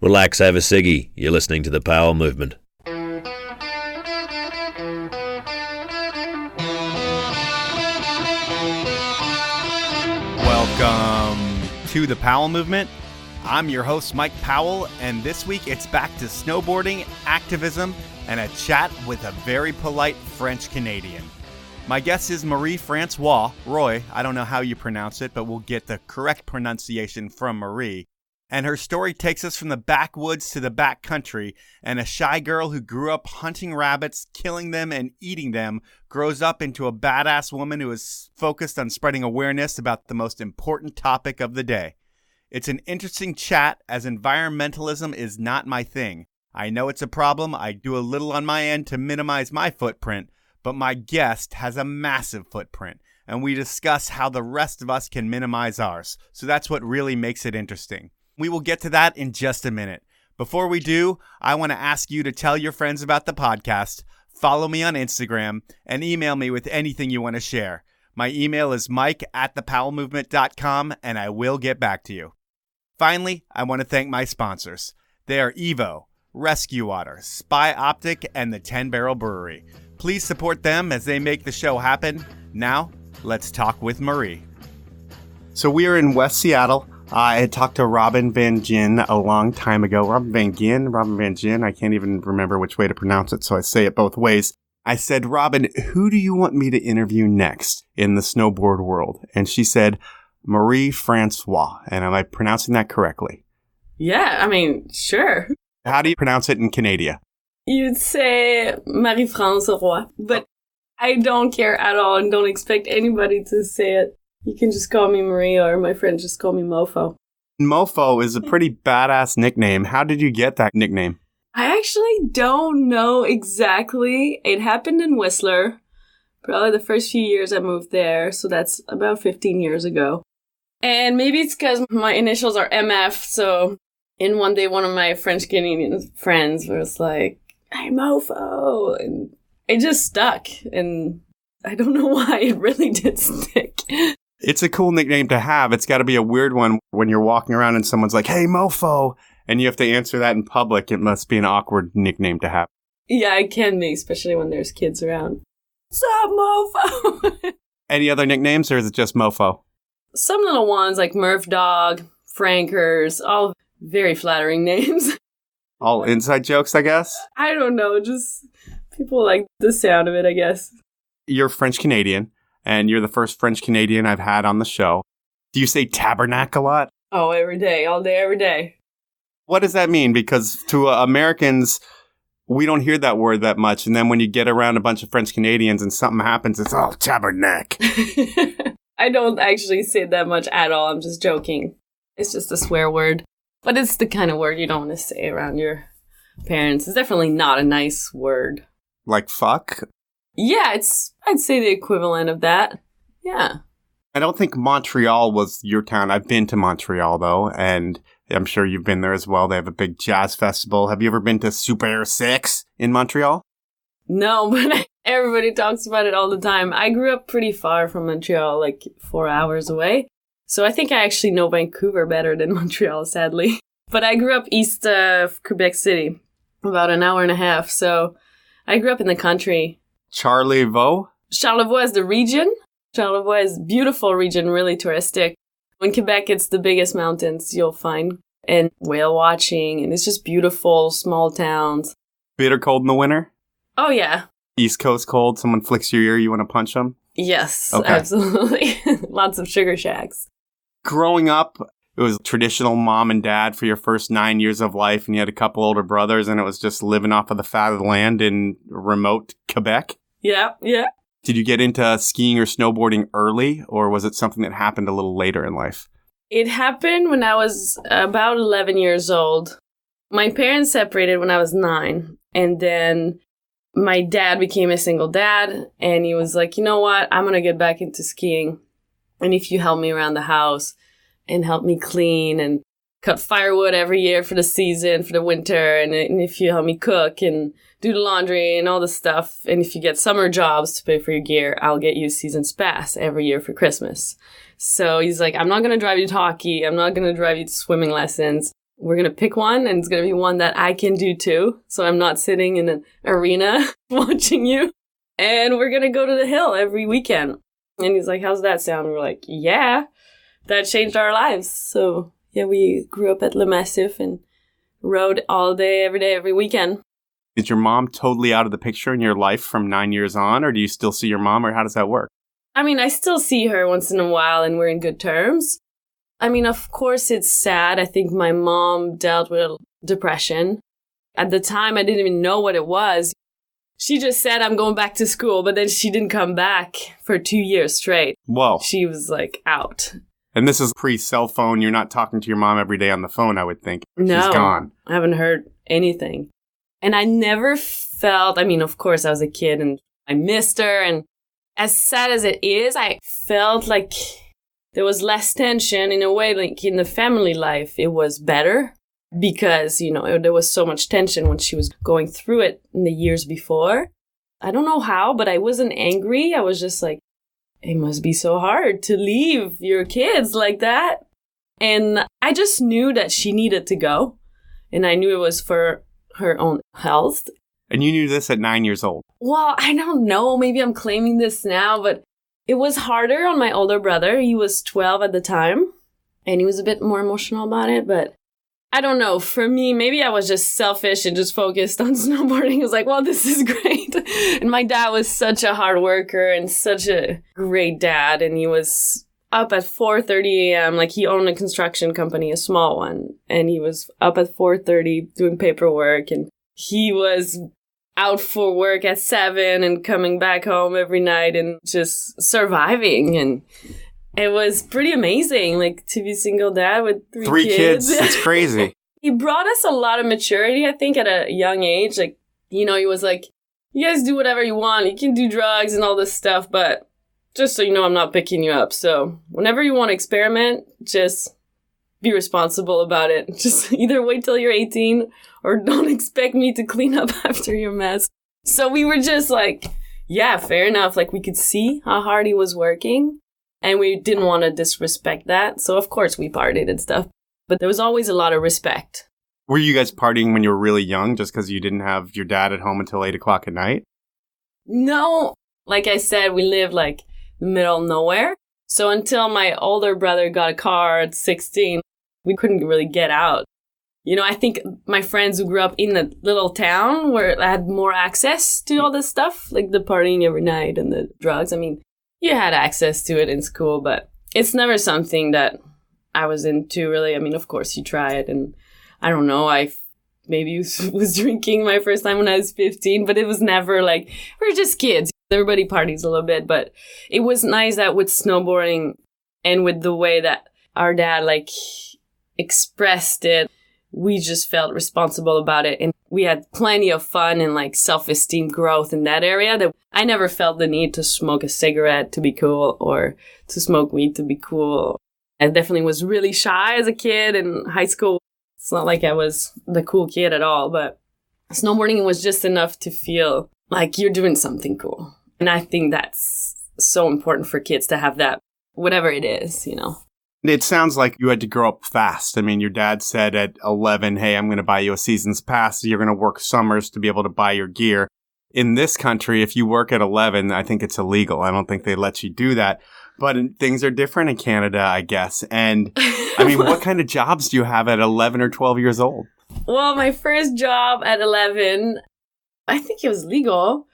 Relax, have a ciggy. You're listening to the Power Movement. Welcome to the Powell Movement. I'm your host, Mike Powell, and this week it's back to snowboarding, activism, and a chat with a very polite French-Canadian. My guest is Marie-Francoise Roy. I don't know how you pronounce it, but we'll get the correct pronunciation from Marie. And her story takes us from the backwoods to the backcountry, and a shy girl who grew up hunting rabbits, killing them, and eating them grows up into a badass woman who is focused on spreading awareness about the most important topic of the day. It's an interesting chat, as environmentalism is not my thing. I know it's a problem. I do a little on my end to minimize my footprint, but my guest has a massive footprint, and we discuss how the rest of us can minimize ours. So that's what really makes it interesting. We will get to that in just a minute. Before we do, I want to ask you to tell your friends about the podcast, follow me on Instagram, and email me with anything you want to share. My email is mike@thepowellmovement.com, and I will get back to you. Finally, I want to thank my sponsors. They are Evo, Rescue Water, Spy Optic, and the 10 Barrel Brewery. Please support them as they make the show happen. Now, let's talk with Marie. So we are in West Seattle. I had talked to Robin Van Gin a long time ago. Robin Van Gin. I can't even remember which way to pronounce it, so I say it both ways. I said, Robin, who do you want me to interview next in the snowboard world? And she said, Marie-Francoise. And am I pronouncing that correctly? Yeah, sure. How do you pronounce it in Canada? You'd say Marie-Francoise, but I don't care at all and don't expect anybody to say it. You can just call me Marie, or my friends just call me Mofo. Mofo is a pretty badass nickname. How did you get that nickname? I actually don't know exactly. It happened in Whistler. Probably the first few years I moved there, so that's about 15 years ago. And maybe it's because my initials are MF, so in one day one of my French-Canadian friends was like, "Hey, Mofo!" And it just stuck, and I don't know why it really did stick. It's a cool nickname to have. It's got to be a weird one when you're walking around and someone's like, "Hey, Mofo," and you have to answer that in public. It must be an awkward nickname to have. Yeah, it can be, especially when there's kids around. What's up, Mofo? Any other nicknames, or is it just Mofo? Some little ones like Murph Dog, Frankers, all very flattering names. All inside jokes, I guess? I don't know, just people like the sound of it, I guess. You're French-Canadian, and you're the first French-Canadian I've had on the show. Do you say tabernacle a lot? Oh, every day, all day, every day. What does that mean? Because to Americans, we don't hear that word that much. And then when you get around a bunch of French-Canadians and something happens, it's, "Oh, tabernacle." I don't actually say it that much at all. I'm just joking. It's just a swear word. But it's the kind of word you don't want to say around your parents. It's definitely not a nice word. Like fuck? Yeah, I'd say the equivalent of that. Yeah. I don't think Montreal was your town. I've been to Montreal, though, and I'm sure you've been there as well. They have a big jazz festival. Have you ever been to Super 6 in Montreal? No, but everybody talks about it all the time. I grew up pretty far from Montreal, like 4 hours away. So I think I actually know Vancouver better than Montreal, sadly. But I grew up east of Quebec City, about an hour and a half. So I grew up in the country. Charlevoix? Charlevoix is the region. Charlevoix is a beautiful region, really touristic. In Quebec, it's the biggest mountains you'll find. And whale watching, and it's just beautiful, small towns. Bitter cold in the winter? Oh, yeah. East Coast cold, someone flicks your ear, you want to punch them? Yes, okay. Absolutely. Lots of sugar shacks. Growing up, it was traditional mom and dad for your first 9 years of life, and you had a couple older brothers, and it was just living off of the fat of the land in remote Quebec? Yeah. Did you get into skiing or snowboarding early, or was it something that happened a little later in life? It happened when I was about 11 years old. My parents separated when I was 9, and then my dad became a single dad, and he was like, "You know what? I'm going to get back into skiing. And if you help me around the house and help me clean and cut firewood every year for the season, for the winter, and if you help me cook and do the laundry and all the stuff, and if you get summer jobs to pay for your gear, I'll get you a season's pass every year for Christmas." So he's like, "I'm not going to drive you to hockey. I'm not going to drive you to swimming lessons. we're going to pick one, and it's going to be one that I can do too. So I'm not sitting in an arena watching you. And we're going to go to the hill every weekend. And he's like, how's that sound? And we're like, yeah, that changed our lives. So yeah, we grew up at Le Massif and rode all day, every weekend. Is your mom totally out of the picture in your life from 9 years on, or do you still see your mom, or how does that work? I mean, I still see her once in a while and we're in good terms. I mean, of course, it's sad. I think my mom dealt with depression. At the time, I didn't even know what it was. She just said, I'm going back to school, but then she didn't come back for 2 years straight. Whoa. She was like out. And this is pre-cell phone. You're not talking to your mom every day on the phone, I would think. No, she's gone. I haven't heard anything. And I never felt, I mean, of course, I was a kid and I missed her. And as sad as it is, I felt like there was less tension in a way, like in the family life, it was better. Because, you know, there was so much tension when she was going through it in the years before. I don't know how, but I wasn't angry. I was just like, it must be so hard to leave your kids like that. And I just knew that she needed to go. And I knew it was for her own health. And you knew this at 9 years old? Well, I don't know. Maybe I'm claiming this now, but it was harder on my older brother. He was 12 at the time. And he was a bit more emotional about it, but I don't know. For me, maybe I was just selfish and just focused on snowboarding. I was like, well, this is great. And my dad was such a hard worker and such a great dad. And he was up at 4:30 a.m. Like he owned a construction company, a small one. And he was up at 4:30 doing paperwork. And he was out for work at 7 and coming back home every night and just surviving. And it was pretty amazing, like, to be single dad with three kids. That's crazy. He brought us a lot of maturity, I think, at a young age. Like, you know, he was like, you guys do whatever you want. You can do drugs and all this stuff, but just so you know, I'm not picking you up. So whenever you want to experiment, just be responsible about it. Just either wait till you're 18 or don't expect me to clean up after your mess. So we were just like, yeah, fair enough. Like, we could see how hard he was working. And we didn't want to disrespect that. So, of course, we partied and stuff. But there was always a lot of respect. Were you guys partying when you were really young just because you didn't have your dad at home until 8 o'clock at night? No. Like I said, we lived like the middle of nowhere. So until my older brother got a car at 16, we couldn't really get out. You know, I think my friends who grew up in the little town where I had more access to all this stuff, like the partying every night and the drugs. I mean, you had access to it in school, but it's never something that I was into, really. I mean, of course, you try it, and I don't know, I maybe was drinking my first time when I was 15, but it was never like, we're just kids. Everybody parties a little bit, but it was nice that with snowboarding and with the way that our dad, like, expressed it, we just felt responsible about it. And we had plenty of fun and like self-esteem growth in that area that I never felt the need to smoke a cigarette to be cool or to smoke weed to be cool. I definitely was really shy as a kid in high school. It's not like I was the cool kid at all, but snowboarding was just enough to feel like you're doing something cool. And I think that's so important for kids to have that, whatever it is, you know. It sounds like you had to grow up fast. I mean, your dad said at 11, hey, I'm going to buy you a season's pass. You're going to work summers to be able to buy your gear. In this country, if you work at 11, I think it's illegal. I don't think they let you do that. But things are different in Canada, I guess. And I mean, what kind of jobs do you have at 11 or 12 years old? Well, my first job at 11, I think it was legal.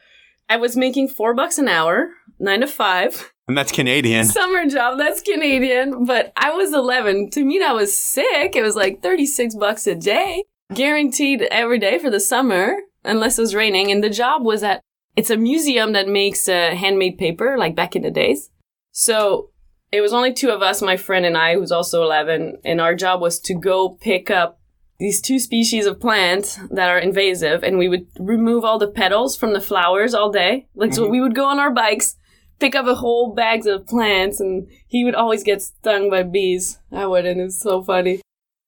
I was making $4 an hour, 9 to 5. And that's Canadian. Summer job, that's Canadian. But I was 11. To me, that was sick. It was like $36 a day, guaranteed every day for the summer, unless it was raining. And the job was at, it's a museum that makes handmade paper, like back in the days. So it was only two of us, my friend and I, who's also 11. And our job was to go pick up these 2 species of plants that are invasive. And we would remove all the petals from the flowers all day. Like, so we would go on our bikes, pick up a whole bags of plants, and he would always get stung by bees. I wouldn't. It was so funny.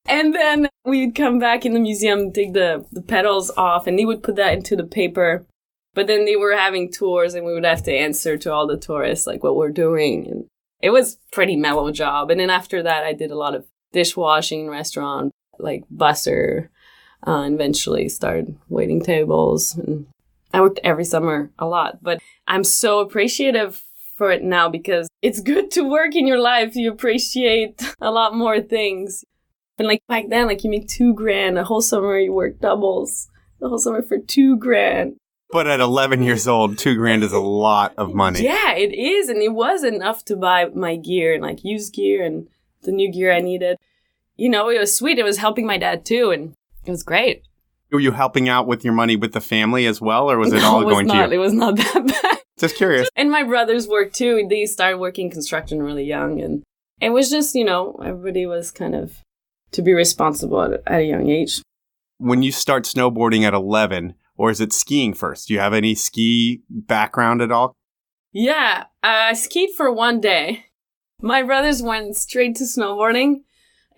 And then we'd come back in the museum, take the petals off, and they would put that into the paper. But then they were having tours, and we would have to answer to all the tourists, like, what we're doing. And it was a pretty mellow job. And then after that, I did a lot of dishwashing in restaurant. like busser, and eventually started waiting tables. And I worked every summer a lot, but I'm so appreciative for it now because it's good to work in your life. You appreciate a lot more things. And like back then, like you make $2,000 a whole summer, you work doubles the whole summer for $2,000. But at 11 years old, $2,000 is a lot of money. Yeah, it is. And it was enough to buy my gear and like used gear and the new gear I needed. You know, it was sweet. It was helping my dad too. And it was great. Were you helping out with your money with the family as well? Or was it all going to you? It was not that bad. Just curious. And my brothers worked too. They started working construction really young. And it was just, you know, everybody was kind of to be responsible at a young age. When you start snowboarding at 11, or is it skiing first? Do you have any ski background at all? Yeah, I skied for one day. My brothers went straight to snowboarding.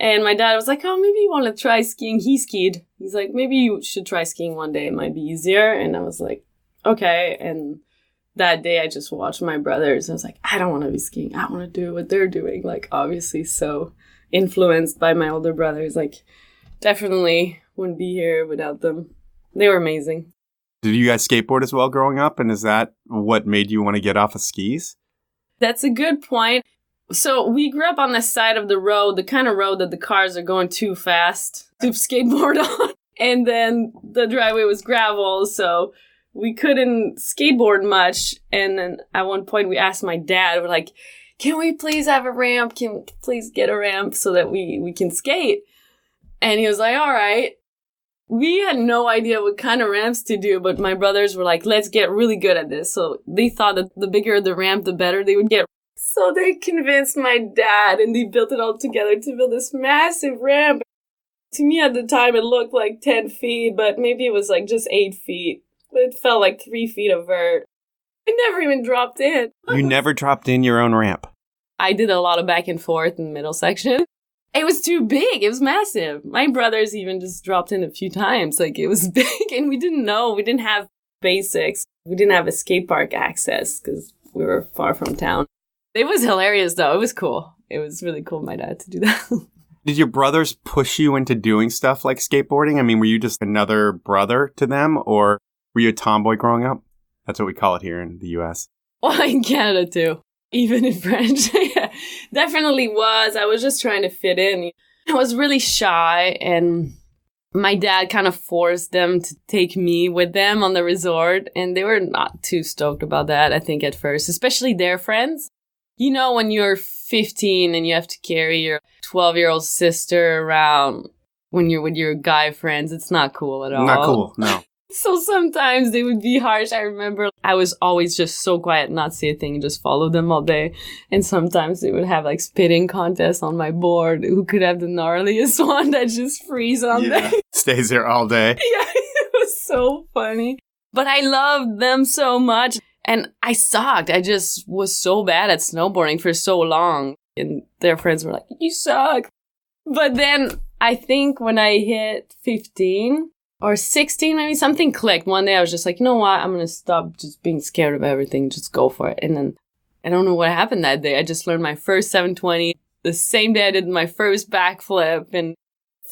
And my dad was like, oh, maybe you want to try skiing. He skied. He's like, maybe you should try skiing one day. It might be easier. And I was like, okay. And that day I just watched my brothers. I was like, I don't want to be skiing. I want to do what they're doing. Like, obviously so influenced by my older brothers. Like, definitely wouldn't be here without them. They were amazing. Did you guys skateboard as well growing up? And is that what made you want to get off of skis? That's a good point. So we grew up on the side of the road, the kind of road that the cars are going too fast to skateboard on. And then the driveway was gravel, so we couldn't skateboard much. And then at one point we asked my dad, we're like, can we please have a ramp? Can we please get a ramp so that we can skate? And he was like, all right. We had no idea what kind of ramps to do, but my brothers were like, let's get really good at this. So they thought that the bigger the ramp, the better they would get. So they convinced my dad and they built it all together to build this massive ramp. To me at the time, it looked like 10 feet, but maybe it was like just 8 feet. But it felt like 3 feet of vert. I never even dropped in. You never dropped in your own ramp? I did a lot of back and forth in the middle section. It was too big. It was massive. My brothers even just dropped in a few times. Like, it was big and we didn't know. We didn't have basics. We didn't have a skate park access because we were far from town. It was hilarious, though. It was cool. It was really cool of my dad to do that. Did your brothers push you into doing stuff like skateboarding? I mean, were you just another brother to them, or were you a tomboy growing up? That's what we call it here in the U.S. Well, in Canada, too. Even in French. Yeah, definitely was. I was just trying to fit in. I was really shy, and my dad kind of forced them to take me with them on the resort, and they were not too stoked about that, I think, at first, especially their friends. You know, when you're 15 and you have to carry your 12-year-old sister around when you're with your guy friends, it's not cool at all. Not cool, no. So sometimes they would be harsh. I remember I was always just so quiet, not say a thing, and just follow them all day. And sometimes they would have like spitting contests on my board. Who could have the gnarliest one that just freeze on there? Stays there all day. Yeah, it was so funny. But I loved them so much. And I sucked. I just was so bad at snowboarding for so long. And their friends were like, you suck. But then I think when I hit 15 or 16, maybe something clicked. One day I was just like, you know what? I'm going to stop just being scared of everything. Just go for it. And then I don't know what happened that day. I just learned my first 720. The same day I did my first backflip. And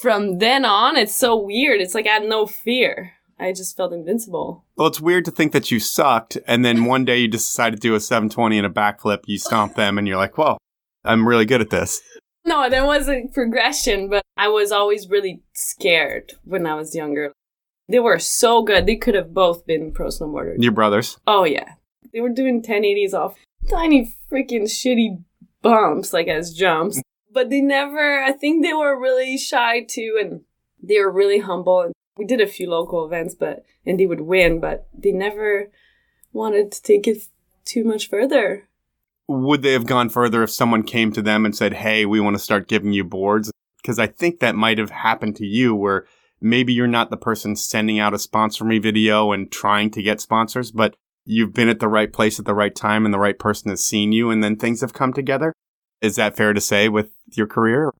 from then on, it's so weird. It's like I had no fear. I just felt invincible. Well, it's weird to think that you sucked, and then one day you just decided to do a 720 and a backflip, you stomp them, and you're like, whoa, I'm really good at this. No, there was a progression, but I was always really scared when I was younger. They were so good. They could have both been pro snowboarders. Your brothers? Oh, yeah. They were doing 1080s off tiny freaking shitty bumps, like as jumps. But they never, I think they were really shy too, and they were really humble. And we did a few local events, and they would win, but they never wanted to take it too much further. Would they have gone further if someone came to them and said, hey, we want to start giving you boards? Because I think that might have happened to you where maybe you're not the person sending out a sponsor me video and trying to get sponsors, but you've been at the right place at the right time and the right person has seen you and then things have come together. Is that fair to say with your career?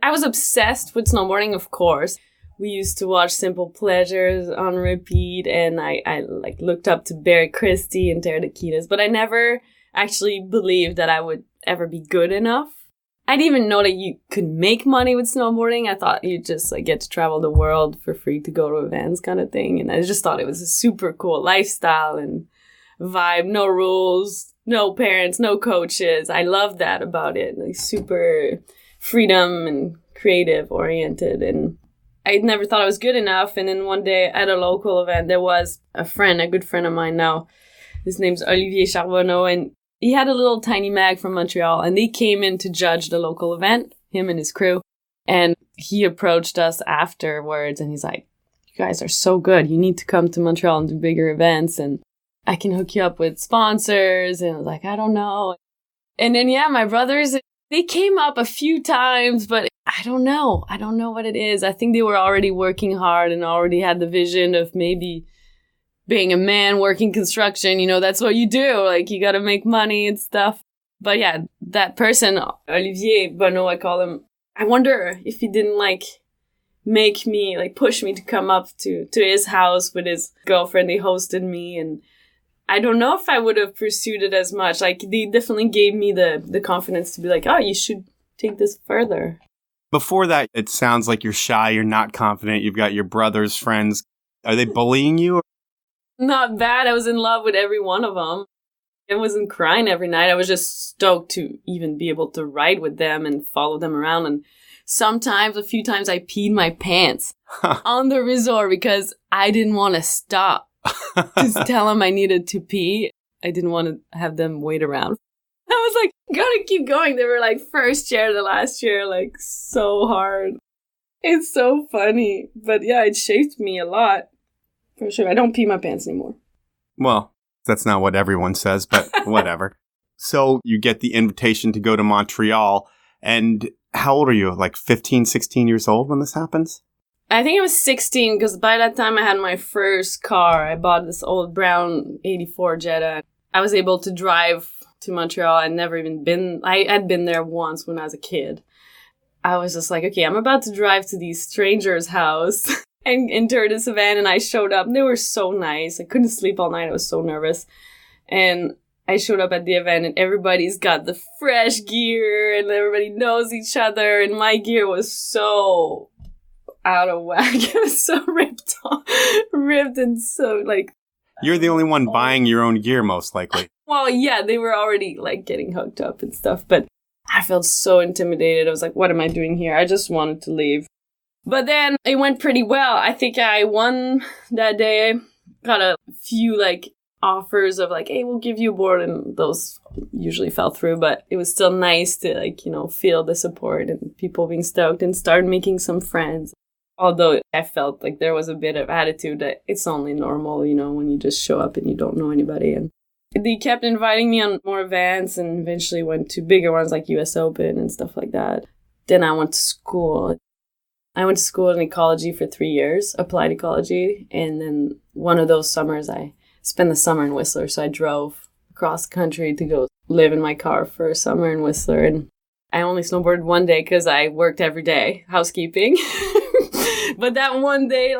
I was obsessed with snowboarding, of course. We used to watch Simple Pleasures on repeat, and I like looked up to Barry Christie and Tara Dakitas, but I never actually believed that I would ever be good enough I didn't even know that you could make money with snowboarding. I thought you just like get to travel the world for free to go to events kind of thing. And I just thought it was a super cool lifestyle and vibe, no rules, no parents, no coaches. I love that about it. Like super freedom and creative oriented. And I never thought I was good enough. And then one day at a local event, there was a good friend of mine now. His name's Olivier Charbonneau, and he had a little tiny mag from Montreal, and they came in to judge the local event, him and his crew. And he approached us afterwards, and he's like, you guys are so good. You need to come to Montreal and do bigger events, and I can hook you up with sponsors. And I was like, I don't know. And then, my brothers, they came up a few times, but I don't know. I don't know what it is. I think they were already working hard and already had the vision of maybe being a man working construction, that's what you do. Like, you got to make money and stuff. But that person, Olivier Bonneau, I call him, I wonder if he didn't make me, push me to come up to his house with his girlfriend. They hosted me, and I don't know if I would have pursued it as much. They definitely gave me the confidence to be like, oh, you should take this further. Before that, it sounds like you're shy, you're not confident, you've got your brother's friends. Are they bullying you? Not bad. I was in love with every one of them. I wasn't crying every night. I was just stoked to even be able to ride with them and follow them around. And a few times, I peed my pants on the resort because I didn't want to stop to tell them I needed to pee. I didn't want to have them wait around. I was like, gotta keep going. They were first year to last year, so hard. It's so funny. But it shaped me a lot. For sure. I don't pee my pants anymore. Well, that's not what everyone says, but whatever. So you get the invitation to go to Montreal. And how old are you? 15, 16 years old when this happens? I think I was 16 because by that time I had my first car. I bought this old brown 84 Jetta. I was able to drive to Montreal. I'd never even been. I had been there once when I was a kid. I was just like, okay, I'm about to drive to these strangers' house. And enter this event, and I showed up, and they were so nice. I couldn't sleep all night. I was so nervous. And I showed up at the event, and everybody's got the fresh gear, and everybody knows each other, and my gear was so out of whack. It was so ripped and so, You're the only one buying your own gear, most likely. Well, they were already, getting hooked up and stuff, but I felt so intimidated. I was like, what am I doing here? I just wanted to leave. But then it went pretty well. I think I won that day. Got a few offers of hey, we'll give you a board, and those usually fell through. But it was still nice to feel the support and people being stoked and start making some friends. Although I felt there was a bit of attitude that it's only normal, when you just show up and you don't know anybody. And they kept inviting me on more events and eventually went to bigger ones like US Open and stuff like that. Then I went to school. I went to school in ecology for 3 years, applied ecology. And then one of those summers, I spent the summer in Whistler. So I drove across the country to go live in my car for a summer in Whistler. And I only snowboarded one day because I worked every day, housekeeping. But that one day,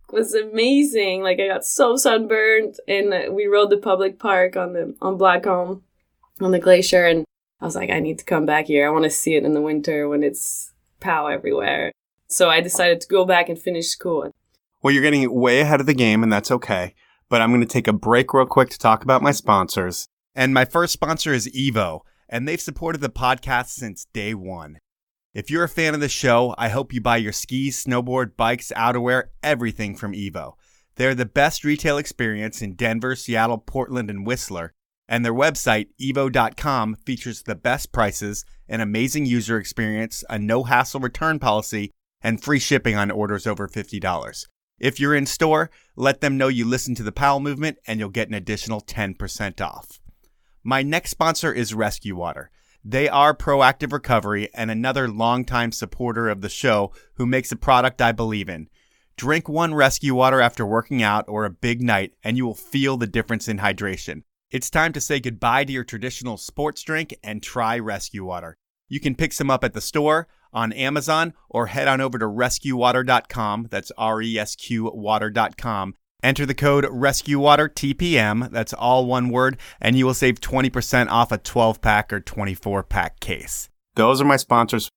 was amazing. I got so sunburned. And we rode the public park on Blackcomb, on the glacier. And I was like, I need to come back here. I want to see it in the winter when it's POW everywhere. So I decided to go back and finish school. Well, you're getting way ahead of the game, and that's okay. But I'm going to take a break real quick to talk about my sponsors. And my first sponsor is Evo, and they've supported the podcast since day one. If you're a fan of the show, I hope you buy your skis, snowboard, bikes, outerwear, everything from Evo. They're the best retail experience in Denver, Seattle, Portland, and Whistler. And their website, evo.com, features the best prices, an amazing user experience, a no-hassle return policy, and free shipping on orders over $50. If you're in store, let them know you listen to the Powell Movement and you'll get an additional 10% off. My next sponsor is Rescue Water. They are Proactive Recovery and another longtime supporter of the show who makes a product I believe in. Drink one Rescue Water after working out or a big night and you will feel the difference in hydration. It's time to say goodbye to your traditional sports drink and try Rescue Water. You can pick some up at the store, on Amazon, or head on over to rescuewater.com. That's RESQ water.com. Enter the code RescueWaterTPM. That's all one word, and you will save 20% off a 12-pack or 24-pack case. those are my sponsors.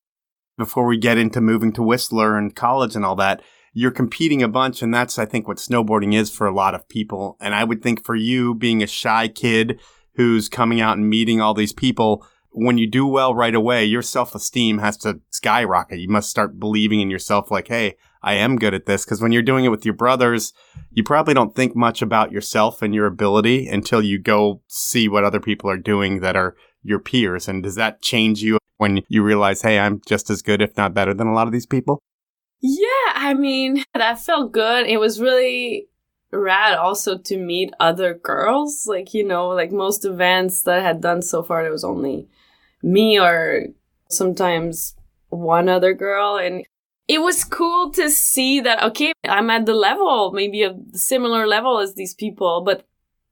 Before we get into moving to Whistler and college and all that, you're competing a bunch, and that's, I think, what snowboarding is for a lot of people. And I would think for you, being a shy kid who's coming out and meeting all these people, when you do well right away, your self-esteem has to skyrocket. You must start believing in yourself like, hey, I am good at this. Because when you're doing it with your brothers, you probably don't think much about yourself and your ability until you go see what other people are doing that are your peers. And does that change you when you realize, hey, I'm just as good, if not better than a lot of these people? Yeah, I mean, that felt good. It was really rad also to meet other girls. Like, you know, like most events that I had done so far, there was only me or sometimes one other girl. And it was cool to see that, okay, I'm at the level, maybe a similar level as these people, but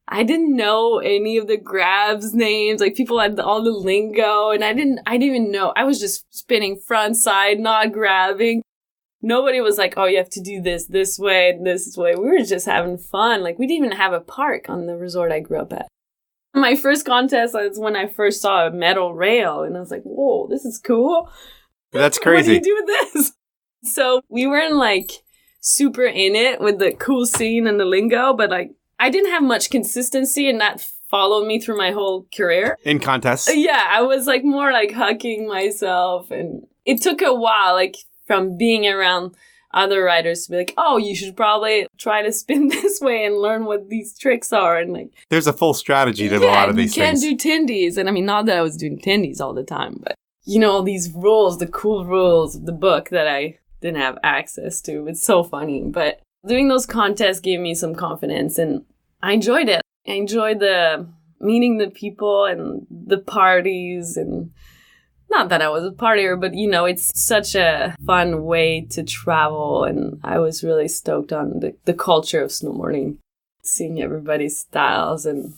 I didn't know any of the grabs names. Like people had all the lingo, and I didn't even know. I was just spinning front side, not grabbing. Nobody was like, oh, you have to do this way, and this way. We were just having fun. Like we didn't even have a park on the resort I grew up at. My first contest was when I first saw a metal rail, and I was like, whoa, this is cool. That's crazy. What do you do with this? So we weren't like super in it with the cool scene and the lingo, but like I didn't have much consistency, and that followed me through my whole career. In contests? Yeah, I was like more like hucking myself, and it took a while, like from being around other riders to be like, oh, you should probably try to spin this way and learn what these tricks are. And like, there's a full strategy to a lot of these things. You can't do tendies. And I mean, not that I was doing tendies all the time, but you know, these rules, the cool rules of the book that I didn't have access to. It's so funny. But doing those contests gave me some confidence, and I enjoyed it. I enjoyed the meeting the people and the parties, and not that I was a partier, but you know, it's such a fun way to travel, and I was really stoked on the culture of snowboarding, seeing everybody's styles, and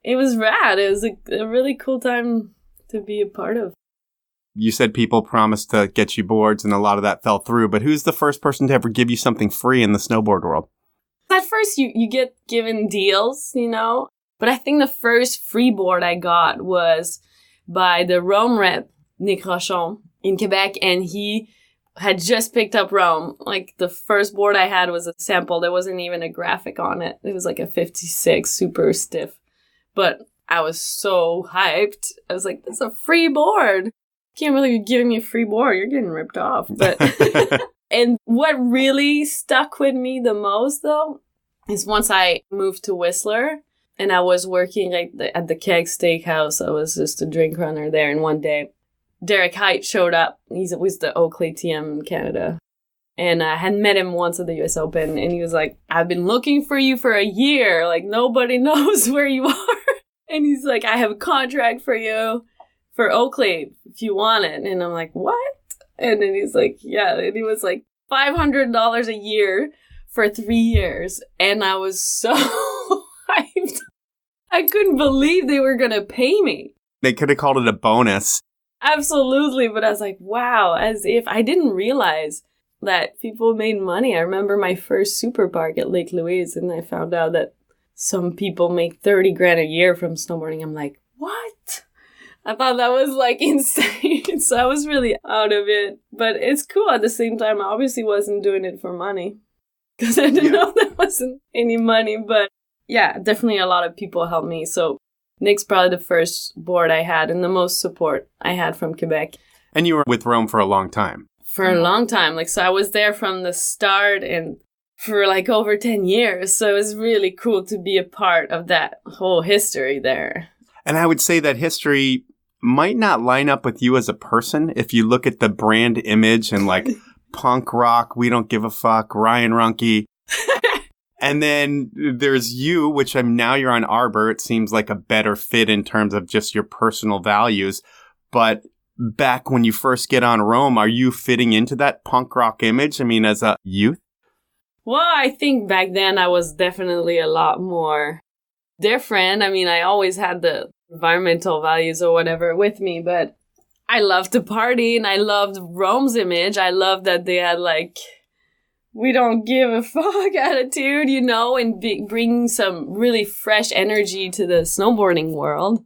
it was rad. It was a really cool time to be a part of. You said people promised to get you boards, and a lot of that fell through, but who's the first person to ever give you something free in the snowboard world? At first, you get given deals, you know, but I think the first free board I got was by the Rome rep, Nick Rochon, in Quebec, and he had just picked up Rome. Like, the first board I had was a sample. There wasn't even a graphic on it. It was like a 56, super stiff. But I was so hyped. I was like, that's a free board. Can't really be giving me a free board. You're getting ripped off. But and what really stuck with me the most, though, is once I moved to Whistler and I was working at the Keg Steakhouse. I was just a drink runner there. And one day, Derek Height showed up. He was the Oakley TM in Canada. And I had met him once at the US Open. And he was like, I've been looking for you for a year. Like, nobody knows where you are. And he's like, I have a contract for you for Oakley if you want it. And I'm like, what? And then he's like, yeah. And he was like, $500 a year for 3 years. And I was so hyped. I couldn't believe they were going to pay me. They could have called it a bonus. Absolutely. But I was like, wow, as if I didn't realize that people made money. I remember my first super park at Lake Louise, and I found out that some people make 30 grand a year from snowboarding. I'm like, what? I thought that was like insane. So I was really out of it. But it's cool at the same time. I obviously wasn't doing it for money because I didn't know there wasn't any money. But yeah, definitely a lot of people helped me. So Nick's probably the first board I had and the most support I had from Quebec. And you were with Rome for a long time. For a long time. Like, so I was there from the start and for like over 10 years. So it was really cool to be a part of that whole history there. And I would say that history might not line up with you as a person if you look at the brand image and like punk rock, we don't give a fuck, Ryan Ruhnke. And then there's you, which now you're on Arbor. It seems like a better fit in terms of just your personal values. But back when you first get on Rome, are you fitting into that punk rock image? I mean, as a youth? Well, I think back then I was definitely a lot more different. I mean, I always had the environmental values or whatever with me, but I loved to party and I loved Rome's image. I loved that they had like, we don't give a fuck attitude, you know, and bring some really fresh energy to the snowboarding world.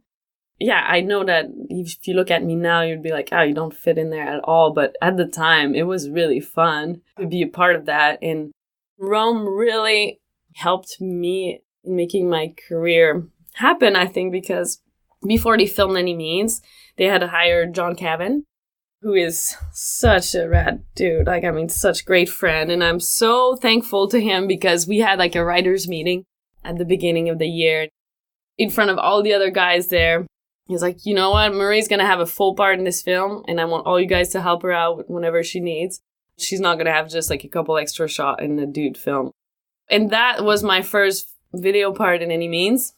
yeah, I know that if you look at me now, you'd be like, oh, you don't fit in there at all. But at the time, it was really fun to be a part of that. And Rome really helped me in making my career happen, I think, because before they filmed Any Means, they had to hire John Cavan, who is such a rad dude. Like, I mean, such a great friend. And I'm so thankful to him because we had like a writer's meeting at the beginning of the year in front of all the other guys there. He's like, you know what? Marie's going to have a full part in this film, and I want all you guys to help her out whenever she needs. She's not going to have just like a couple extra shots in the dude film. And that was my first video part in Any Means.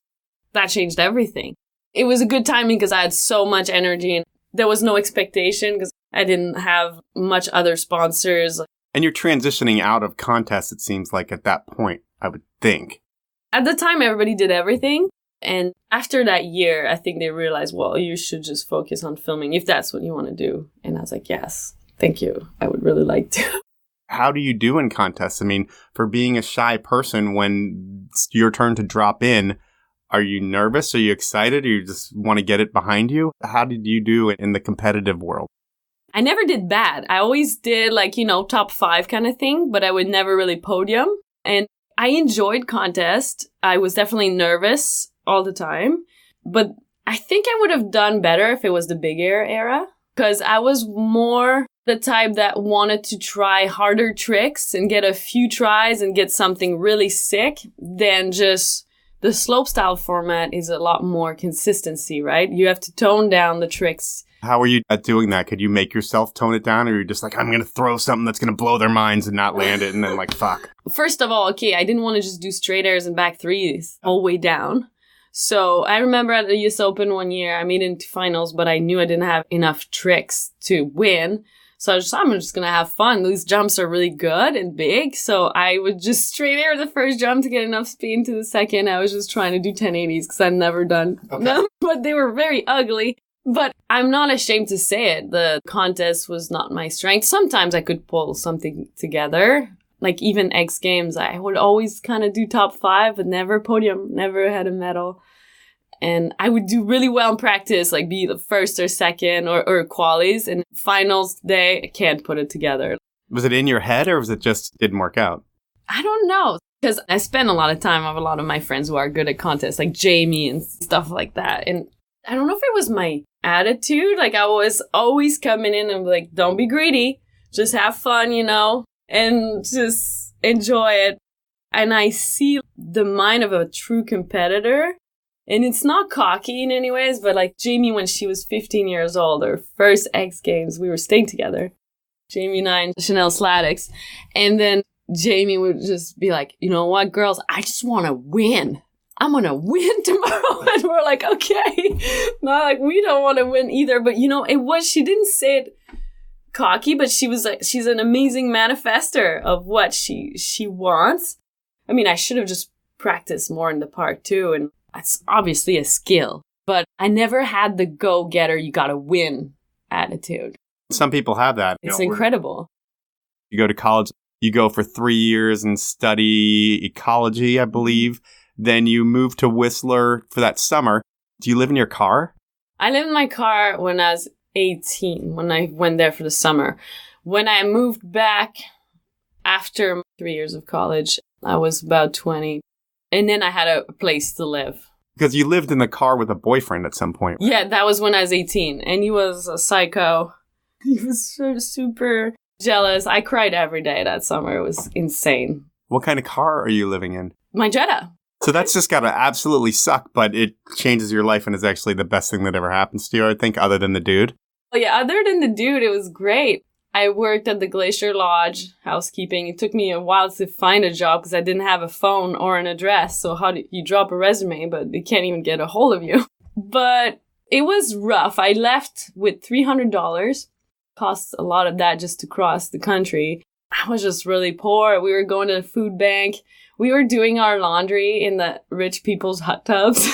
That changed everything. It was a good timing because I had so much energy and there was no expectation because I didn't have much other sponsors. And you're transitioning out of contests, it seems like, at that point, I would think. At the time, everybody did everything. And after that year, I think they realized, well, you should just focus on filming if that's what you want to do. And I was like, yes, thank you. I would really like to. How do you do in contests? I mean, for being a shy person, when it's your turn to drop in, are you nervous? Are you excited? Or you just want to get it behind you? How did you do it in the competitive world? I never did bad. I always did like, top 5 kind of thing, but I would never really podium. And I enjoyed contests. I was definitely nervous all the time, but I think I would have done better if it was the Big Air era, because I was more the type that wanted to try harder tricks and get a few tries and get something really sick than just the slopestyle format is a lot more consistency, right? You have to tone down the tricks. How are you at doing that? Could you make yourself tone it down, or you're just like, I'm going to throw something that's going to blow their minds and not land it, and then like, fuck. First of all, okay, I didn't want to just do straight airs and back threes all the way down. So I remember at the US Open one year, I made it into finals, but I knew I didn't have enough tricks to win. So I'm just going to have fun. These jumps are really good and big. So I would just straight air the first jump to get enough speed into the second. I was just trying to do 1080s because I'd never done them, but they were very ugly. But I'm not ashamed to say it. The contest was not my strength. Sometimes I could pull something together. Like even X Games, I would always kind of do top 5, but never podium, never had a medal. And I would do really well in practice, like be the first or second or qualies. And finals day, I can't put it together. Was it in your head, or was it just didn't work out? I don't know. Because I spend a lot of time with a lot of my friends who are good at contests, like Jamie and stuff like that. And I don't know if it was my attitude. Like I was always coming in and like, don't be greedy. Just have fun, and just enjoy it. And I see the mind of a true competitor. And it's not cocky in any ways, but like Jamie, when she was 15 years old, her first X Games, we were staying together. Jamie and I and Chanel Sladix. And then Jamie would just be like, you know what, girls, I just want to win. I'm going to win tomorrow. And we're like, okay. Not like we don't want to win either. But, she didn't say it cocky, but she was like, she's an amazing manifester of what she wants. I mean, I should have just practiced more in the park too. And it's obviously a skill, but I never had the go-getter, you got to win attitude. Some people have that. It's incredible. You go to college, you go for 3 years and study ecology, I believe. Then you move to Whistler for that summer. Do you live in your car? I lived in my car when I was 18, when I went there for the summer. When I moved back after 3 years of college, I was about 20. And then I had a place to live. Because you lived in the car with a boyfriend at some point. Yeah, that was when I was 18. And he was a psycho. He was so super jealous. I cried every day that summer. It was insane. What kind of car are you living in? My Jetta. So that's just got to absolutely suck, but it changes your life and is actually the best thing that ever happens to you, I think, other than the dude. Well, yeah, other than the dude, it was great. I worked at the Glacier Lodge, housekeeping. It took me a while to find a job because I didn't have a phone or an address. So how do you drop a resume, but they can't even get a hold of you? But it was rough. I left with $300. Costs a lot of that just to cross the country. I was just really poor. We were going to the food bank. We were doing our laundry in the rich people's hot tubs.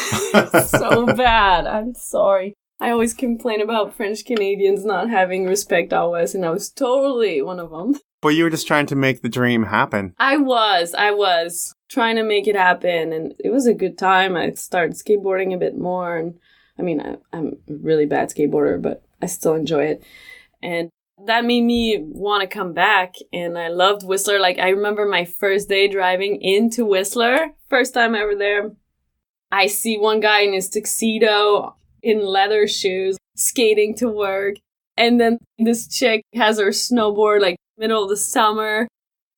So bad. I'm sorry. I always complain about French Canadians not having respect always, and I was totally one of them. But you were just trying to make the dream happen. I was trying to make it happen, and it was a good time. I started skateboarding a bit more, and I mean, I'm a really bad skateboarder, but I still enjoy it. And that made me want to come back. And I loved Whistler. Like, I remember my first day driving into Whistler. First time ever there. I see one guy in his tuxedo in leather shoes skating to work. And then this chick has her snowboard, like, middle of the summer.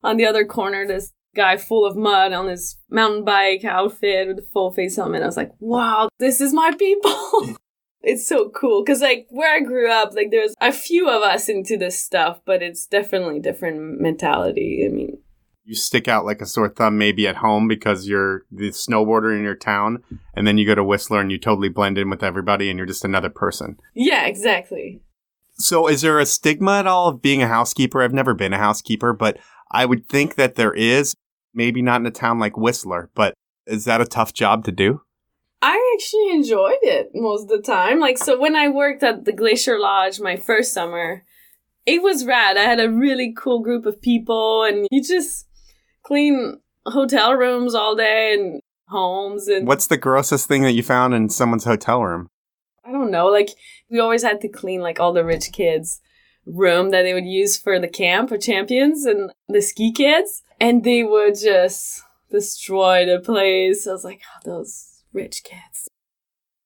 On the other corner, this guy full of mud on his mountain bike outfit with a full face helmet. I was like, wow, this is my people. It's so cool. Because, like, where I grew up, like, there's a few of us into this stuff, but it's definitely different mentality. I mean, you stick out like a sore thumb maybe at home because you're the snowboarder in your town, and then you go to Whistler and you totally blend in with everybody and you're just another person. Yeah, exactly. So is there a stigma at all of being a housekeeper? I've never been a housekeeper, but I would think that there is. Maybe not in a town like Whistler, but is that a tough job to do? I actually enjoyed it most of the time. Like, so when I worked at the Glacier Lodge my first summer, it was rad. I had a really cool group of people, and you just clean hotel rooms all day and homes. And what's the grossest thing that you found in someone's hotel room? I don't know. Like, we always had to clean, like, all the rich kids' room that they would use for the camp for champions and the ski kids. And they would just destroy the place. I was like, oh, those rich kids.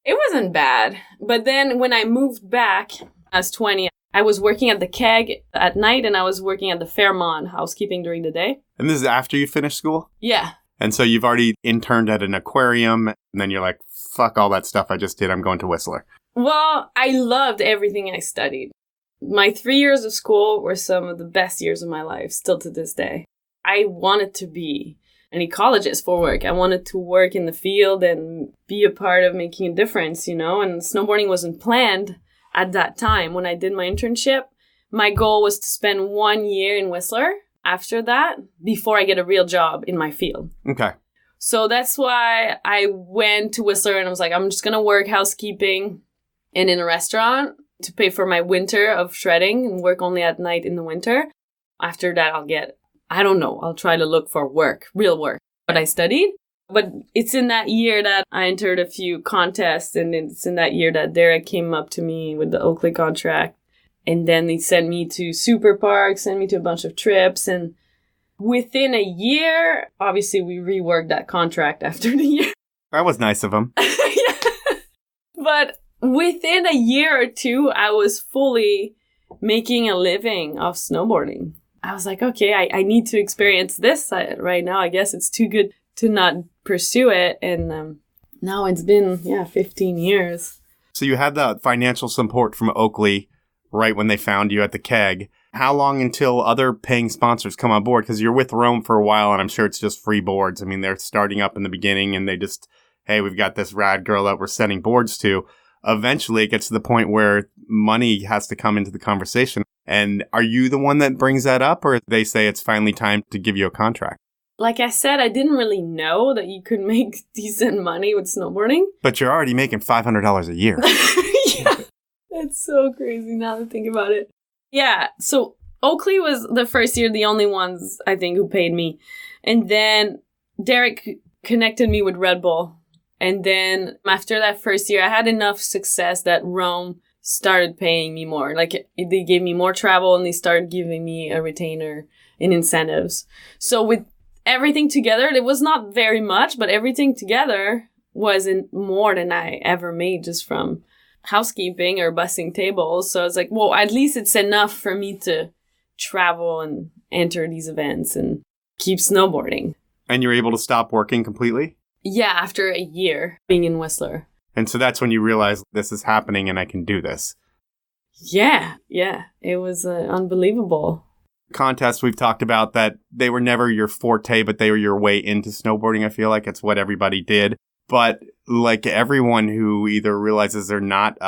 It wasn't bad. But then when I moved back, I was 20, I was working at the Keg at night and I was working at the Fairmont housekeeping during the day. And this is after you finished school? Yeah. And so you've already interned at an aquarium, and then you're like, fuck all that stuff I just did. I'm going to Whistler. Well, I loved everything I studied. My 3 years of school were some of the best years of my life, still to this day. I wanted to be an ecologist for work. I wanted to work in the field and be a part of making a difference, you know, and snowboarding wasn't planned at that time. When I did my internship, my goal was to spend 1 year in Whistler after that before I get a real job in my field. Okay. So that's why I went to Whistler and I was like, I'm just going to work housekeeping and in a restaurant to pay for my winter of shredding and work only at night in the winter. After that, I'll try to look for work, real work, what I studied. But it's in that year that I entered a few contests, and it's in that year that Derek came up to me with the Oakley contract. And then they sent me to Super Park, sent me to a bunch of trips. And within a year, obviously we reworked that contract after the year. That was nice of them. Yeah. But within a year or two, I was fully making a living off snowboarding. I was like, okay, I need to experience this right now. I guess it's too good to not pursue it. And now it's been, 15 years. So you had the financial support from Oakley right when they found you at the Keg. How long until other paying sponsors come on board? Because you're with Rome for a while, and I'm sure it's just free boards. I mean, they're starting up in the beginning, and they just, hey, we've got this rad girl that we're sending boards to. Eventually, it gets to the point where money has to come into the conversation. And are you the one that brings that up, or they say it's finally time to give you a contract? Like I said, I didn't really know that you could make decent money with snowboarding. But you're already making $500 a year. Yeah. It's so crazy now to think about it. Yeah, so Oakley was the first year, the only ones, I think, who paid me. And then Derek connected me with Red Bull. And then after that first year, I had enough success that Rome started paying me more. Like, they gave me more travel and they started giving me a retainer and incentives. So with everything together, it was not very much, but everything together wasn't more than I ever made just from housekeeping or bussing tables. So I was like, well, at least it's enough for me to travel and enter these events and keep snowboarding. And you're able to stop working completely? Yeah, after a year being in Whistler. And so that's when you realize this is happening and I can do this. Yeah. It was unbelievable. Contests we've talked about that they were never your forte, but they were your way into snowboarding. I feel like it's what everybody did. But like everyone who either realizes they're not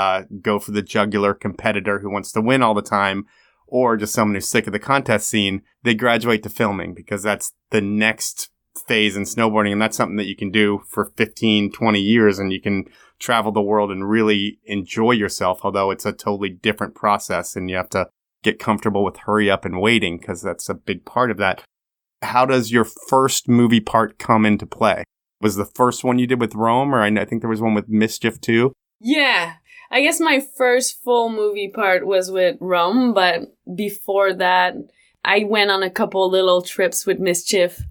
go for the jugular competitor who wants to win all the time, or just someone who's sick of the contest scene, they graduate to filming because that's the next phase in snowboarding. And that's something that you can do for 15, 20 years and you can travel the world and really enjoy yourself, although it's a totally different process and you have to get comfortable with hurry up and waiting because that's a big part of that. How does your first movie part come into play? Was the first one you did with Rome, or I think there was one with Mischief too? Yeah. I guess my first full movie part was with Rome, but before that, I went on a couple little trips with Mischief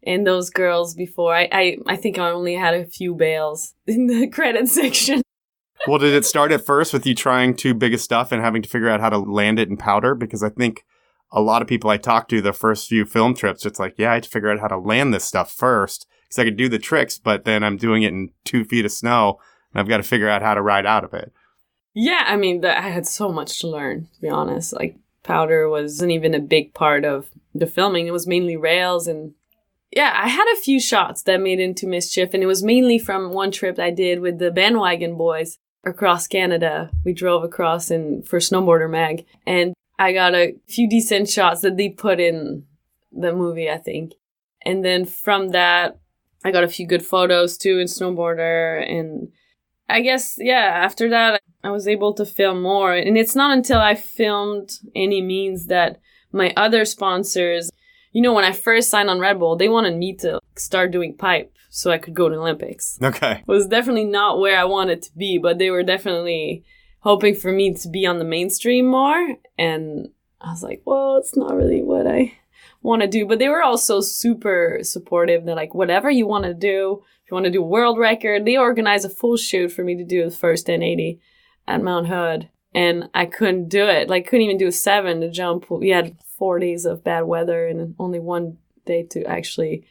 and those girls before. I think I only had a few bails in the credit section. Well, did it start at first with you trying too big of stuff and having to figure out how to land it in powder? Because I think a lot of people I talk to, the first few film trips, it's like, yeah, I had to figure out how to land this stuff first because I could do the tricks, but then I'm doing it in 2 feet of snow and I've got to figure out how to ride out of it. Yeah, I mean, I had so much to learn, to be honest. Like, powder wasn't even a big part of the filming. It was mainly rails and yeah, I had a few shots that made into Mischief, and it was mainly from one trip I did with the bandwagon boys across Canada. We drove across for Snowboarder Mag, and I got a few decent shots that they put in the movie, I think. And then from that, I got a few good photos too in Snowboarder, and I guess, yeah, after that, I was able to film more. And it's not until I filmed Any Means that my other sponsors, you know, when I first signed on Red Bull, they wanted me to start doing pipe so I could go to the Olympics. Okay. It was definitely not where I wanted to be, but they were definitely hoping for me to be on the mainstream more. And I was like, well, it's not really what I want to do. But they were also super supportive. They're like, whatever you want to do, if you want to do world record, they organized a full shoot for me to do the first 1080 at Mount Hood. And I couldn't do it. Like, couldn't even do a 7 to jump. We had 4 days of bad weather and only one day to actually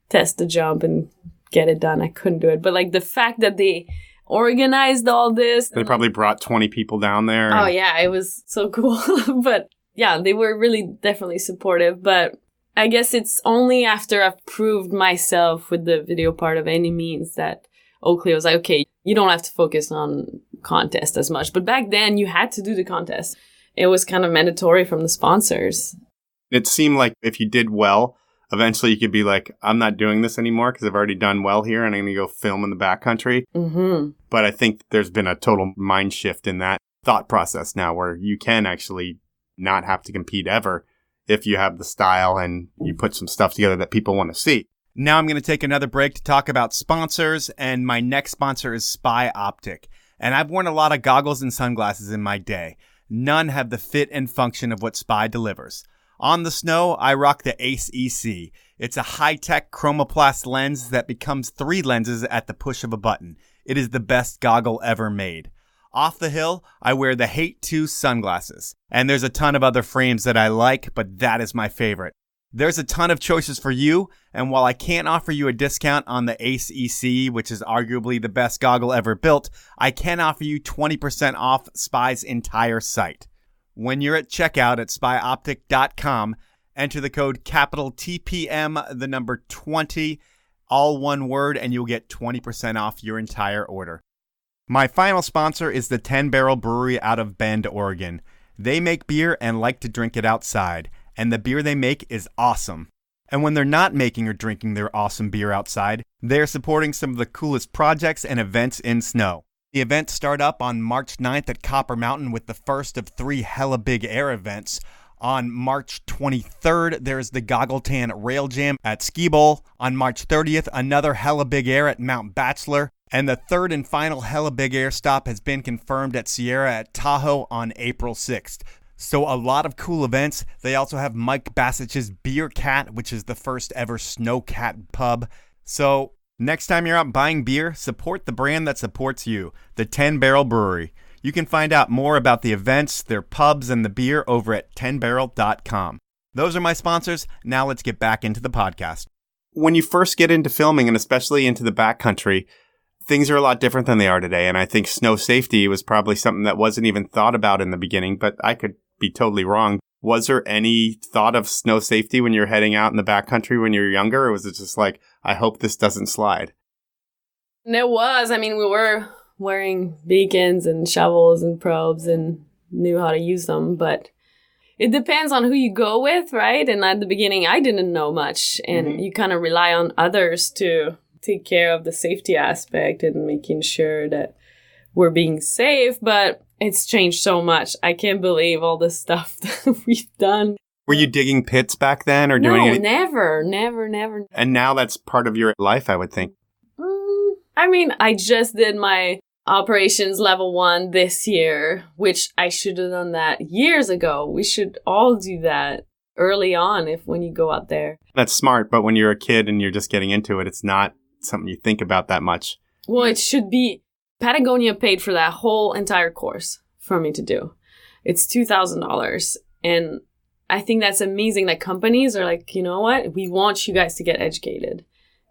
test the jump and get it done. I couldn't do it. But like the fact that they organized all this. They probably brought 20 people down there. Oh yeah, it was so cool. But yeah, they were really definitely supportive. But I guess it's only after I've proved myself with the video part of Any Means that Oakley was like, okay, you don't have to focus on contest as much. But back then you had to do the contest. It was kind of mandatory from the sponsors. It seemed like if you did well, eventually you could be like, I'm not doing this anymore because I've already done well here and I'm going to go film in the backcountry. Mm-hmm. But I think there's been a total mind shift in that thought process now where you can actually not have to compete ever if you have the style and you put some stuff together that people want to see. Now I'm going to take another break to talk about sponsors, and my next sponsor is Spy Optic. And I've worn a lot of goggles and sunglasses in my day. None have the fit and function of what Spy delivers. On the snow, I rock the Ace EC. It's a high-tech chromoplast lens that becomes 3 lenses at the push of a button. It is the best goggle ever made. Off the hill, I wear the Hate 2 sunglasses. And there's a ton of other frames that I like, but that is my favorite. There's a ton of choices for you, and while I can't offer you a discount on the Ace EC, which is arguably the best goggle ever built, I can offer you 20% off Spy's entire site. When you're at checkout at spyoptic.com, enter the code capital TPM, the number 20, all one word, and you'll get 20% off your entire order. My final sponsor is the 10 Barrel Brewery out of Bend, Oregon. They make beer and like to drink it outside, and the beer they make is awesome. And when they're not making or drinking their awesome beer outside, they're supporting some of the coolest projects and events in snow. The events start up on March 9th at Copper Mountain with the first of 3 Hella Big Air events. On March 23rd, there's the Goggle Tan Rail Jam at Ski Bowl. On March 30th, another Hella Big Air at Mount Bachelor. And the third and final Hella Big Air stop has been confirmed at Sierra at Tahoe on April 6th. So a lot of cool events. They also have Mike Bassich's Beer Cat, which is the first ever Snow Cat pub. So next time you're out buying beer, support the brand that supports you, the 10 Barrel Brewery. You can find out more about the events, their pubs, and the beer over at 10barrel.com. Those are my sponsors. Now let's get back into the podcast. When you first get into filming, and especially into the backcountry, things are a lot different than they are today. And I think snow safety was probably something that wasn't even thought about in the beginning, but I could be totally wrong. Was there any thought of snow safety when you're heading out in the backcountry when you were younger? Or was it just like, I hope this doesn't slide? There was. I mean, we were wearing beacons and shovels and probes and knew how to use them, but it depends on who you go with, right? And at the beginning, I didn't know much, and you kind of rely on others to take care of the safety aspect and making sure that we're being safe, but it's changed so much. I can't believe all the stuff that we've done. Were you digging pits back then or doing anything? Never. And now that's part of your life, I would think. I mean, I just did my operations level 1 this year, which I should have done that years ago. We should all do that early on when you go out there. That's smart, but when you're a kid and you're just getting into it, it's not something you think about that much. Well, it should be. Patagonia paid for that whole entire course for me to do. It's $2,000. And I think that's amazing that companies are like, you know what? We want you guys to get educated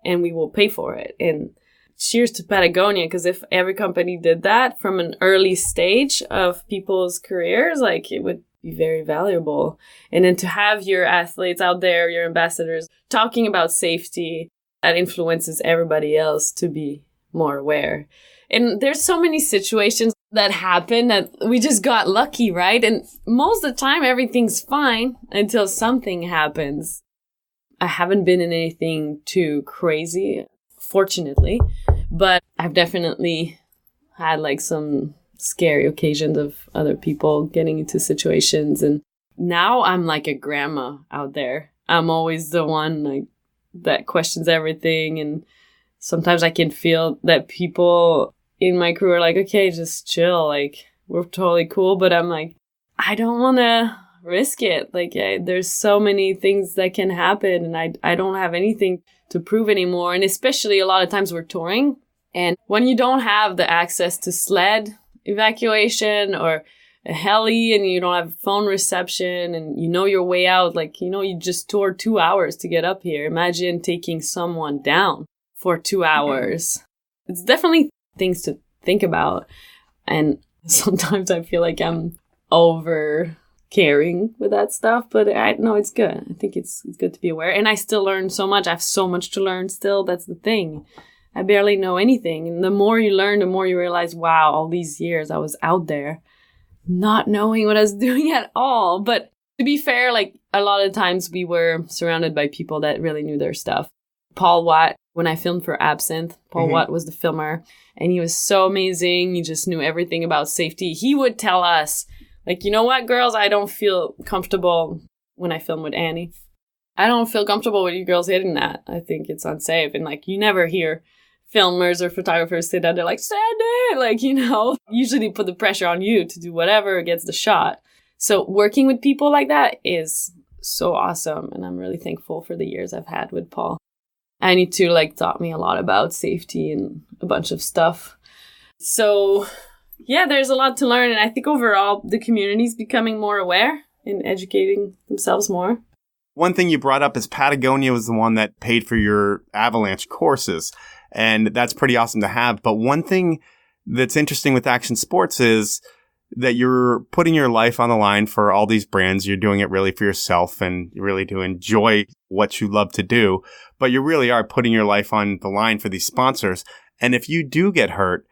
and we will pay for it. And cheers to Patagonia, because if every company did that from an early stage of people's careers, like it would be very valuable. And then to have your athletes out there, your ambassadors, talking about safety, that influences everybody else to be more aware. And there's so many situations that happen that we just got lucky, right? And most of the time, everything's fine until something happens. I haven't been in anything too crazy, fortunately, but I've definitely had like some scary occasions of other people getting into situations. And now I'm like a grandma out there. I'm always the one like that questions everything. And sometimes I can feel that people in my crew are like, okay, just chill. Like, we're totally cool. But I'm like, I don't want to risk it. Like, there's so many things that can happen. And I don't have anything to prove anymore. And especially a lot of times we're touring. And when you don't have the access to sled evacuation or a heli and you don't have phone reception and you know your way out, like, you know, you just toured 2 hours to get up here. Imagine taking someone down for 2 hours. It's definitely things to think about. And sometimes I feel like I'm over caring with that stuff, but I know it's good. I think it's good to be aware. And I still learn so much. I have so much to learn still. That's the thing. I barely know anything. And the more you learn, the more you realize, wow, all these years I was out there not knowing what I was doing at all. But to be fair, like a lot of times we were surrounded by people that really knew their stuff. Paul Watt, when I filmed for Absinthe, Paul Watt was the filmer, and he was so amazing. He just knew everything about safety. He would tell us, like, you know what, girls, I don't feel comfortable when I film with Annie. I don't feel comfortable with you girls hitting that. I think it's unsafe. And like, you never hear filmers or photographers say that. They're like, send it! Like, you know, usually they put the pressure on you to do whatever gets the shot. So working with people like that is so awesome. And I'm really thankful for the years I've had with Paul. Annie too, like, taught me a lot about safety and a bunch of stuff. So yeah, there's a lot to learn. And I think overall the community's becoming more aware and educating themselves more. One thing you brought up is Patagonia was the one that paid for your avalanche courses. And that's pretty awesome to have. But one thing that's interesting with action sports is that you're putting your life on the line for all these brands. You're doing it really for yourself and you really do enjoy what you love to do. But you really are putting your life on the line for these sponsors. And if you do get hurt,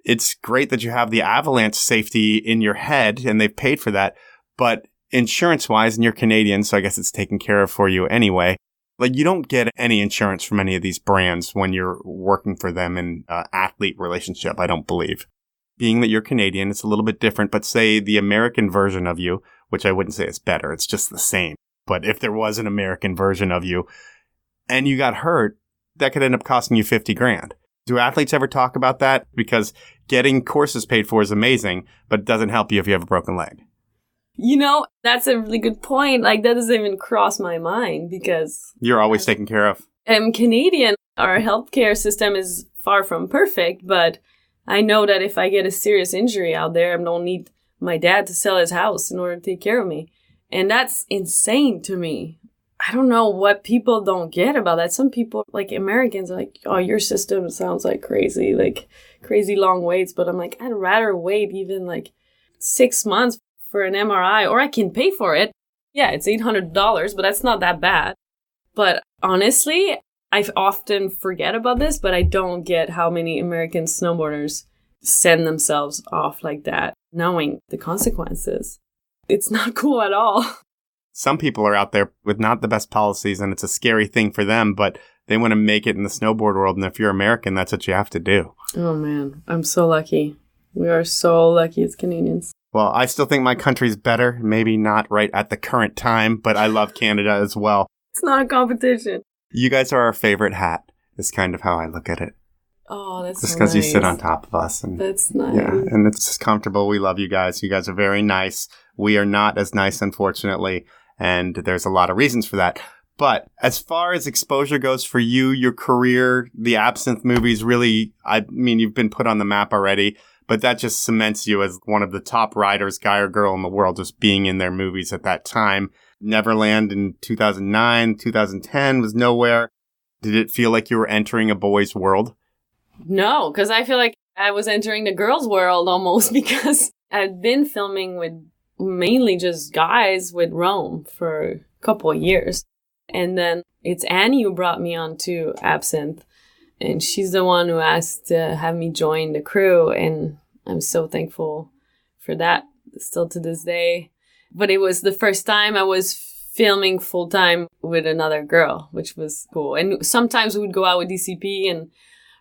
it's great that you have the avalanche safety in your head and they've paid for that. But insurance-wise, and you're Canadian, so I guess it's taken care of for you anyway. Like, you don't get any insurance from any of these brands when you're working for them in an athlete relationship, I don't believe. Being that you're Canadian, it's a little bit different, but say the American version of you, which I wouldn't say is better, it's just the same. But if there was an American version of you and you got hurt, that could end up costing you $50,000. Do athletes ever talk about that? Because getting courses paid for is amazing, but it doesn't help you if you have a broken leg. You know, that's a really good point. Like, that doesn't even cross my mind because you're always taken care of. I'm Canadian. Our healthcare system is far from perfect, but I know that if I get a serious injury out there, I don't need my dad to sell his house in order to take care of me. And that's insane to me. I don't know what people don't get about that. Some people, like Americans, are like, oh, your system sounds like crazy long waits. But I'm like, I'd rather wait even like 6 months for an MRI, or I can pay for it. Yeah, it's $800, but that's not that bad. But honestly, I often forget about this, but I don't get how many American snowboarders send themselves off like that, knowing the consequences. It's not cool at all. Some people are out there with not the best policies, and it's a scary thing for them, but they want to make it in the snowboard world, and if you're American, that's what you have to do. Oh, man. I'm so lucky. We are so lucky as Canadians. Well, I still think my country's better. Maybe not right at the current time, but I love Canada as well. It's not a competition. You guys are our favorite hat, is kind of how I look at it. Oh, that's just so because you nice. sit on top of us. And, That's nice. yeah, and it's just comfortable. We love you guys. You guys are very nice. We are not as nice, unfortunately, and there's a lot of reasons for that. But as far as exposure goes for you, your career, the Absinthe movies really, I mean, you've been put on the map already, but that just cements you as one of the top riders, guy or girl in the world, just being in their movies at that time. Neverland in 2009, 2010 was nowhere. Did it feel like you were entering a boy's world? No, because I feel like I was entering the girls' world almost because I'd been filming with mainly just guys with Rome for a couple of years. And then it's Annie who brought me on to Absinthe. And she's the one who asked to have me join the crew. And I'm so thankful for that still to this day. But it was the first time I was filming full time with another girl, which was cool. And sometimes we would go out with DCP and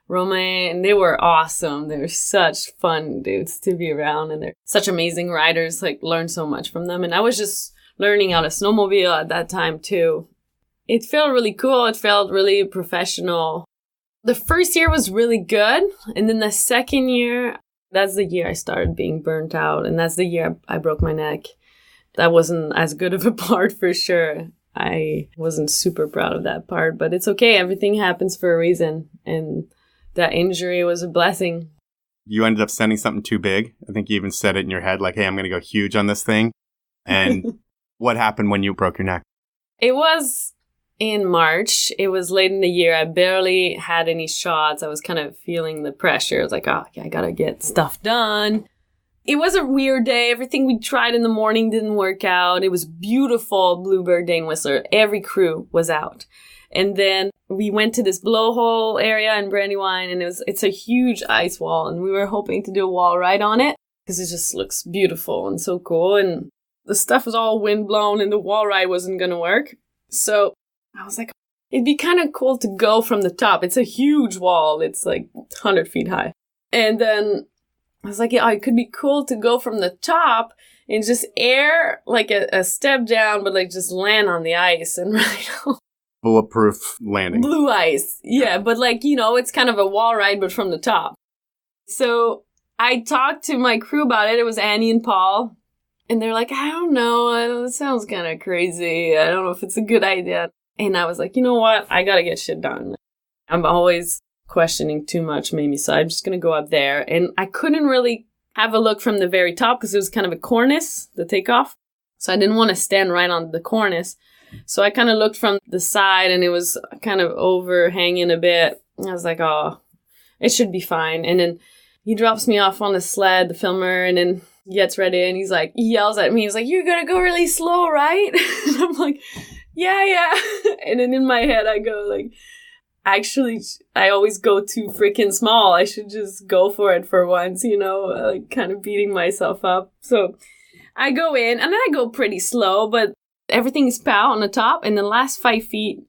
Romain, and they were awesome. They were such fun dudes to be around, and they're such amazing riders. Like, learned so much from them. And I was just learning how to snowmobile at that time too. It felt really cool. It felt really professional. The first year was really good, and then the second year, that's the year I started being burnt out, and that's the year I broke my neck. That wasn't as good of a part for sure. I wasn't super proud of that part, but it's okay. Everything happens for a reason, and that injury was a blessing. You ended up sending something too big. I think you even said it in your head, like, hey, I'm going to go huge on this thing. And what happened when you broke your neck? It was in March. It was late in the year. I barely had any shots. I was kind of feeling the pressure. I was like, oh, I got to get stuff done. It was a weird day. Everything we tried in the morning didn't work out. It was beautiful Bluebird Day in Whistler. Every crew was out. And then we went to this blowhole area in Brandywine, and it's a huge ice wall, and we were hoping to do a wall ride on it because it just looks beautiful and so cool. And the stuff was all windblown, and the wall ride wasn't going to work. So I was like, it'd be kind of cool to go from the top. It's a huge wall. It's like 100 feet high. And then I was like, yeah, it could be cool to go from the top and just air like a step down, but like just land on the ice and ride on. Bulletproof landing. Blue ice. Yeah, but like, you know, it's kind of a wall ride, but from the top. So I talked to my crew about it. It was Annie and Paul. And they're like, I don't know. It sounds kind of crazy. I don't know if it's a good idea. And I was like, you know what? I got to get shit done. I'm always questioning too much, maybe. So I'm just going to go up there. And I couldn't really have a look from the very top because it was kind of a cornice, the takeoff. So I didn't want to stand right on the cornice. So I kind of looked from the side, and it was kind of overhanging a bit. I was like, oh, it should be fine. And then he drops me off on the sled, the filmer, and then gets ready, and he yells at me. He's like, you're going to go really slow, right? And I'm like, yeah. And then in my head, I go like, actually, I always go too freaking small. I should just go for it for once, you know, like kind of beating myself up. So I go in, and I go pretty slow, but everything is POW on the top, and the last 5 feet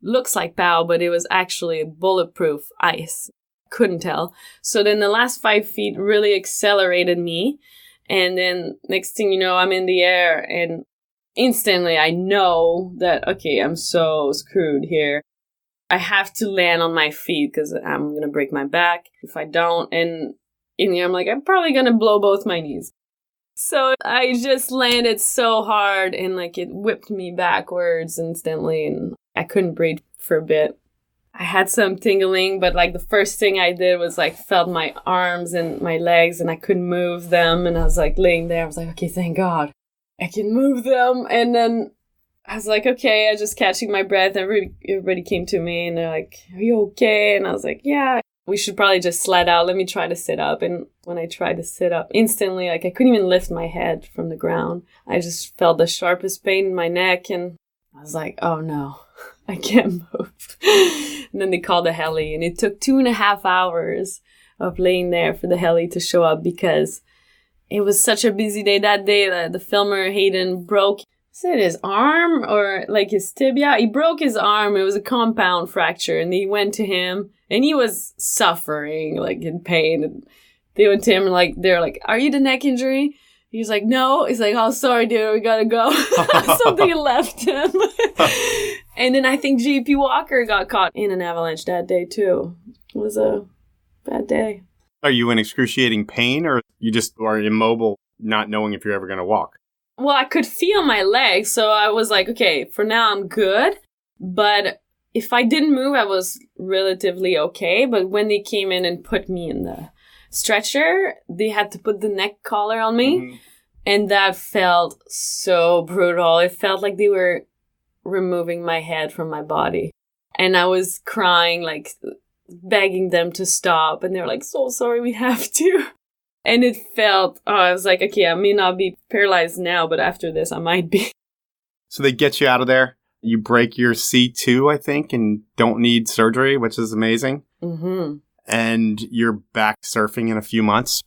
looks like POW, but it was actually bulletproof ice. Couldn't tell. So then the last 5 feet really accelerated me, and then next thing you know, I'm in the air, and instantly I know that, okay, I'm so screwed here. I have to land on my feet because I'm going to break my back if I don't, and in the air, I'm like, I'm probably going to blow both my knees. So I just landed so hard, and like it whipped me backwards instantly, and I couldn't breathe for a bit. I had some tingling, but like the first thing I did was like felt my arms and my legs, and I couldn't move them. And I was like laying there. I was like, okay, thank God I can move them. And then I was like, okay, I just catching my breath. Everybody came to me, and they're like, are you okay? And I was like, yeah. We should probably just slide out. Let me try to sit up. And when I tried to sit up, instantly, like I couldn't even lift my head from the ground. I just felt the sharpest pain in my neck, and I was like, oh no, I can't move. And then they called the heli, and it took 2.5 hours of laying there for the heli to show up because it was such a busy day that day that the filmer Hayden broke. Is it his arm or like his tibia? He broke his arm. It was a compound fracture, and they went to him, and he was suffering, like in pain. And they went to him, and like they're like, "Are you the neck injury?" He's like, "No." He's like, "Oh, sorry, dude, we gotta go." So they left him. And then I think JP Walker got caught in an avalanche that day too. It was a bad day. Are you in excruciating pain, or you just are immobile, not knowing if you're ever going to walk? Well, I could feel my legs, so I was like, okay, for now I'm good. But if I didn't move, I was relatively okay. But when they came in and put me in the stretcher, they had to put the neck collar on me. Mm-hmm. And that felt so brutal. It felt like they were removing my head from my body. And I was crying, like begging them to stop. And they were like, so sorry, we have to. And it felt, I was like, okay, I may not be paralyzed now, but after this, I might be. So they get you out of there. You break your C2, I think, and don't need surgery, which is amazing. Mm-hmm. And you're back surfing in a few months.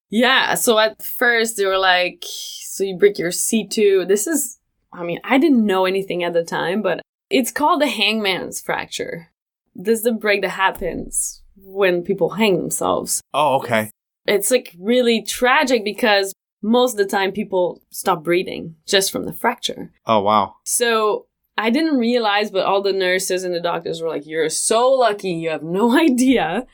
Yeah. So at first, they were like, so you break your C2. I didn't know anything at the time, but it's called the hangman's fracture. This is the break that happens when people hang themselves. Oh, okay. It's like really tragic because most of the time people stop breathing just from the fracture. Oh, wow. So I didn't realize, but all the nurses and the doctors were like, you're so lucky. You have no idea.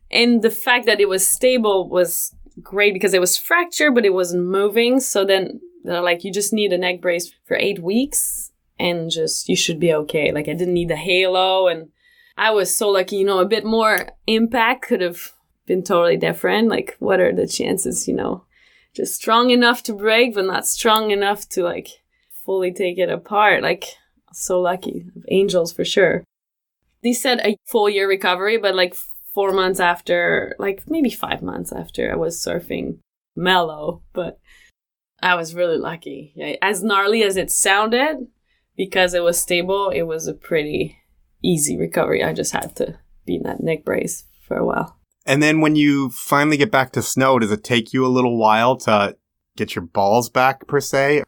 And the fact that it was stable was great because it was fractured, but it wasn't moving. So then they're like, you just need a neck brace for 8 weeks and you should be okay. Like I didn't need the halo. And I was so lucky, a bit more impact could have been totally different. Like, what are the chances, just strong enough to break, but not strong enough to like fully take it apart. Like, so lucky. Angels for sure. They said a full year recovery, but like 4 months after, like maybe 5 months after I was surfing mellow, but I was really lucky. Yeah, as gnarly as it sounded, because it was stable, it was a pretty easy recovery. I just had to be in that neck brace for a while. And then when you finally get back to snow, does it take you a little while to get your balls back, per se?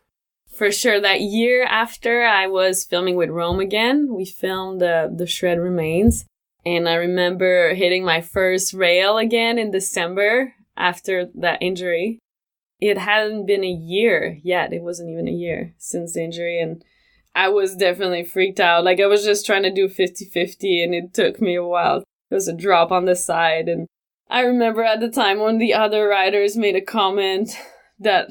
For sure. That year after I was filming with Rome again, we filmed the Shred Remains. And I remember hitting my first rail again in December after that injury. It hadn't been a year yet. It wasn't even a year since the injury. And I was definitely freaked out. Like I was just trying to do 50-50 and it took me a while. There was a drop on the side. And I remember at the time one of the other riders made a comment that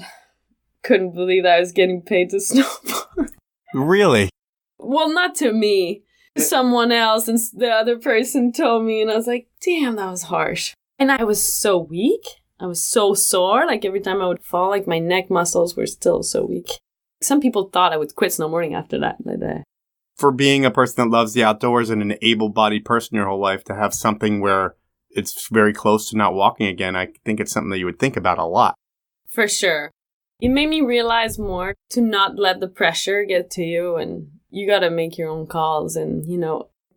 couldn't believe that I was getting paid to snowboard. Really? Well, not to me. Someone else, and the other person told me, and I was like, damn, that was harsh. And I was so weak. I was so sore. Like every time I would fall, like my neck muscles were still so weak. Some people thought I would quit snowboarding after that. For being a person that loves the outdoors and an able-bodied person your whole life, to have something where it's very close to not walking again, I think it's something that you would think about a lot. For sure. It made me realize more to not let the pressure get to you, and you got to make your own calls, and,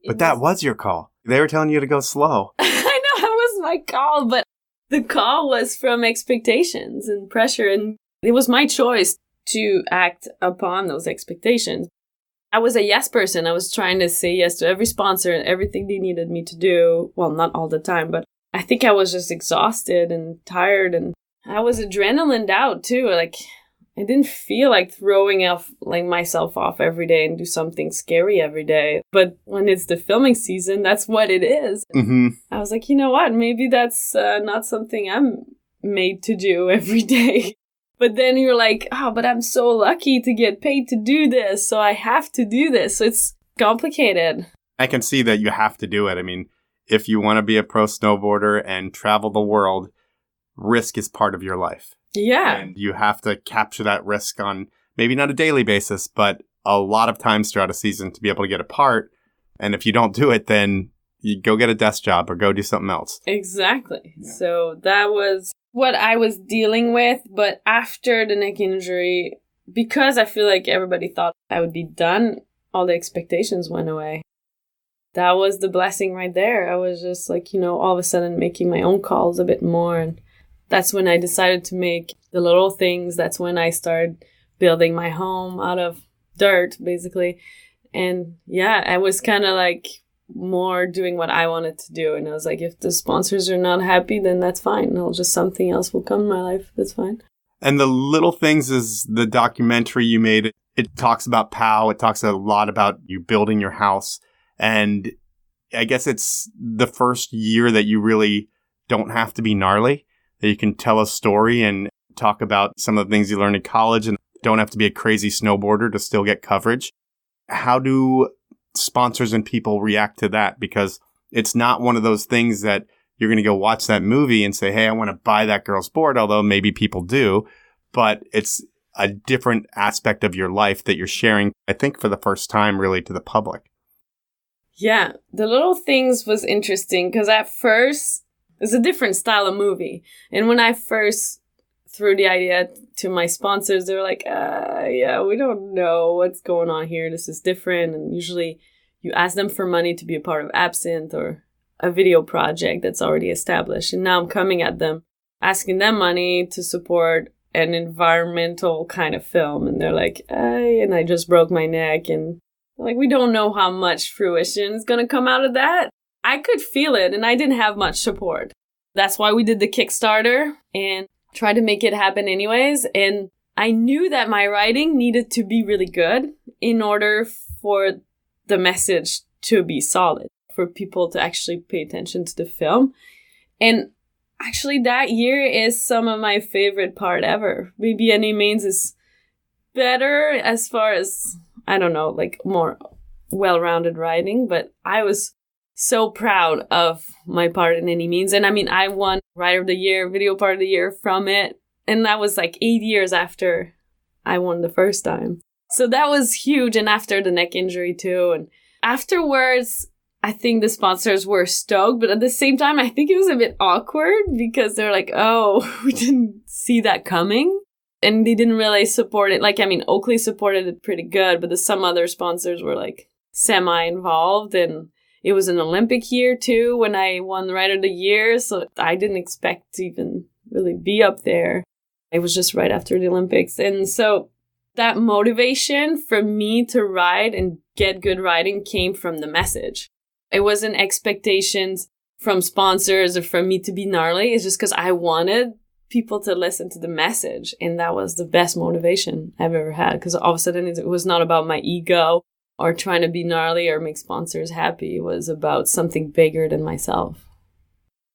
But that was your call. They were telling you to go slow. I know, that was my call, but the call was from expectations and pressure, and it was my choice to act upon those expectations. I was a yes person. I was trying to say yes to every sponsor and everything they needed me to do. Well, not all the time, but I think I was just exhausted and tired, and I was adrenalined out too. Like I didn't feel like throwing off myself off every day and do something scary every day. But when it's the filming season, that's what it is. Mm-hmm. I was like, you know what? Maybe that's not something I'm made to do every day. But then you're like, but I'm so lucky to get paid to do this, so I have to do this. So it's complicated. I can see that you have to do it. I mean, if you want to be a pro snowboarder and travel the world, risk is part of your life. Yeah. And you have to capture that risk on maybe not a daily basis, but a lot of times throughout a season to be able to get a part. And if you don't do it, then you go get a desk job or go do something else. Exactly. Yeah. So that was what I was dealing with. But after the neck injury, because I feel like everybody thought I would be done, all the expectations went away. That was the blessing right there. I was just like, all of a sudden making my own calls a bit more. And that's when I decided to make the little things. That's when I started building my home out of dirt, basically. And yeah, I was kind of like more doing what I wanted to do. And I was like, if the sponsors are not happy, then that's fine. Something else will come in my life. That's fine. And the little things is the documentary you made. It talks about POW. It talks a lot about you building your house. And I guess it's the first year that you really don't have to be gnarly, that you can tell a story and talk about some of the things you learned in college and don't have to be a crazy snowboarder to still get coverage. How do sponsors and people react to that? Because it's not one of those things that you're going to go watch that movie and say, hey, I want to buy that girl's board, although maybe people do, but it's a different aspect of your life that you're sharing, I think, for the first time really to the public. Yeah, The Little Things was interesting because at first, it's a different style of movie. And when I first threw the idea to my sponsors, they were like, yeah, we don't know what's going on here. This is different. And usually you ask them for money to be a part of Absinthe or a video project that's already established. And now I'm coming at them, asking them money to support an environmental kind of film. And they're like, and I just broke my neck. And like, we don't know how much fruition is going to come out of that. I could feel it, and I didn't have much support. That's why we did the Kickstarter and tried to make it happen anyways. And I knew that my writing needed to be really good in order for the message to be solid, for people to actually pay attention to the film. And actually, that year is some of my favorite part ever. Maybe Any Means is better as far as, I don't know, like more well-rounded writing, but I was so proud of my part in Any Means. And I mean, I won Writer of the Year, Video Part of the Year from it. And that was like 8 years after I won the first time. So that was huge. And after the neck injury too. And afterwards, I think the sponsors were stoked. But at the same time, I think it was a bit awkward because they're like, oh, we didn't see that coming. And they didn't really support it. Like, I mean, Oakley supported it pretty good, but some other sponsors were like semi-involved. And it was an Olympic year too when I won Writer of the Year. So I didn't expect to even really be up there. It was just right after the Olympics. And so that motivation for me to write and get good writing came from the message. It wasn't expectations from sponsors or from me to be gnarly. It's just because I wanted people to listen to the message. And that was the best motivation I've ever had. Because all of a sudden it was not about my ego or trying to be gnarly or make sponsors happy. It was about something bigger than myself.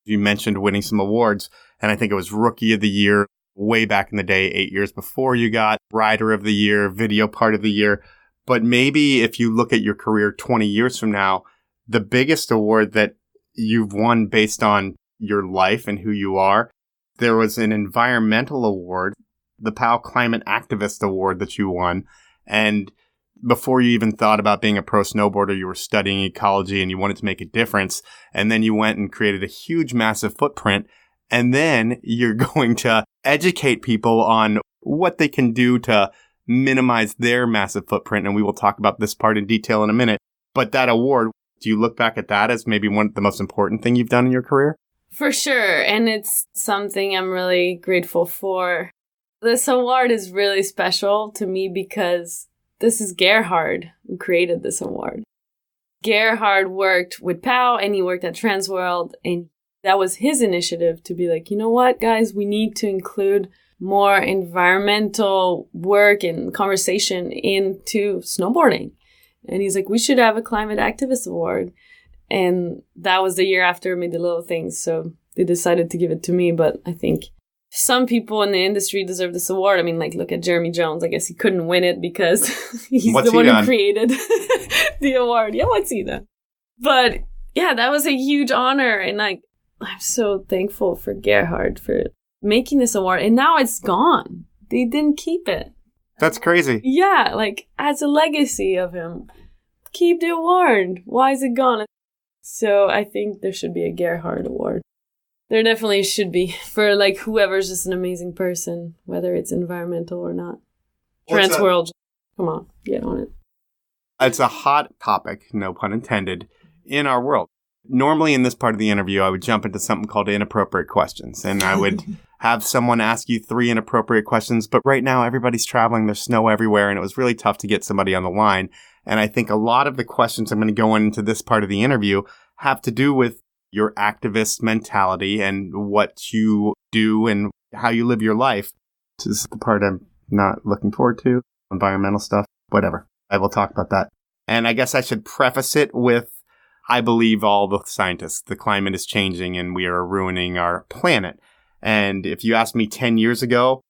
You mentioned winning some awards, and I think it was Rookie of the Year way back in the day, 8 years before you got Writer of the Year, Video Part of the Year. But maybe if you look at your career 20 years from now, the biggest award that you've won based on your life and who you are, there was an environmental award, the POW Climate Activist Award that you won. And before you even thought about being a pro snowboarder, you were studying ecology and you wanted to make a difference. And then you went and created a huge, massive footprint. And then you're going to educate people on what they can do to minimize their massive footprint. And we will talk about this part in detail in a minute. But that award, do you look back at that as maybe one of the most important thing you've done in your career? For sure. And it's something I'm really grateful for. This award is really special to me because this is Gerhard who created this award. Gerhard worked with POW and he worked at Transworld, and that was his initiative to be like, you know what, guys, we need to include more environmental work and conversation into snowboarding. And he's like, we should have a Climate Activist Award. And that was the year after I made The Little Things. So they decided to give it to me. But I think some people in the industry deserve this award. I mean, like, look at Jeremy Jones. I guess he couldn't win it because he's the one who created the award. Yeah, what's he done? But yeah, that was a huge honor. And like, I'm so thankful for Gerhard for making this award. And now it's gone. They didn't keep it. That's crazy. Yeah, like, as a legacy of him. Keep the award. Why is it gone? So I think there should be a Gerhard Award. There definitely should be for like whoever's just an amazing person, whether it's environmental or not. Transworld, come on, get on it. It's a hot topic, no pun intended, in our world. Normally in this part of the interview, I would jump into something called Inappropriate Questions, and I would have someone ask you 3 inappropriate questions. But right now, everybody's traveling. There's snow everywhere, and it was really tough to get somebody on the line. And I think a lot of the questions I'm going to go into this part of the interview have to do with your activist mentality and what you do and how you live your life. This is the part I'm not looking forward to. Environmental stuff, whatever. I will talk about that. And I guess I should preface it with, I believe all the scientists. The climate is changing and we are ruining our planet. And if you asked me 10 years ago,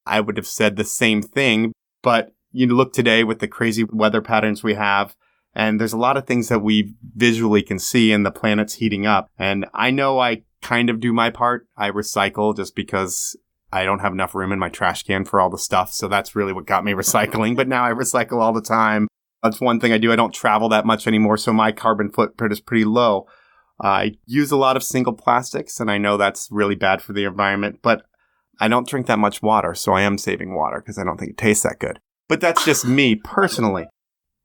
I would have said the same thing. But you look today with the crazy weather patterns we have, and there's a lot of things that we visually can see, and the planet's heating up. And I know I kind of do my part. I recycle just because I don't have enough room in my trash can for all the stuff. So that's really what got me recycling. But now I recycle all the time. That's one thing I do. I don't travel that much anymore, so my carbon footprint is pretty low. I use a lot of single plastics, and I know that's really bad for the environment, but I don't drink that much water, so I am saving water because I don't think it tastes that good. But that's just me personally.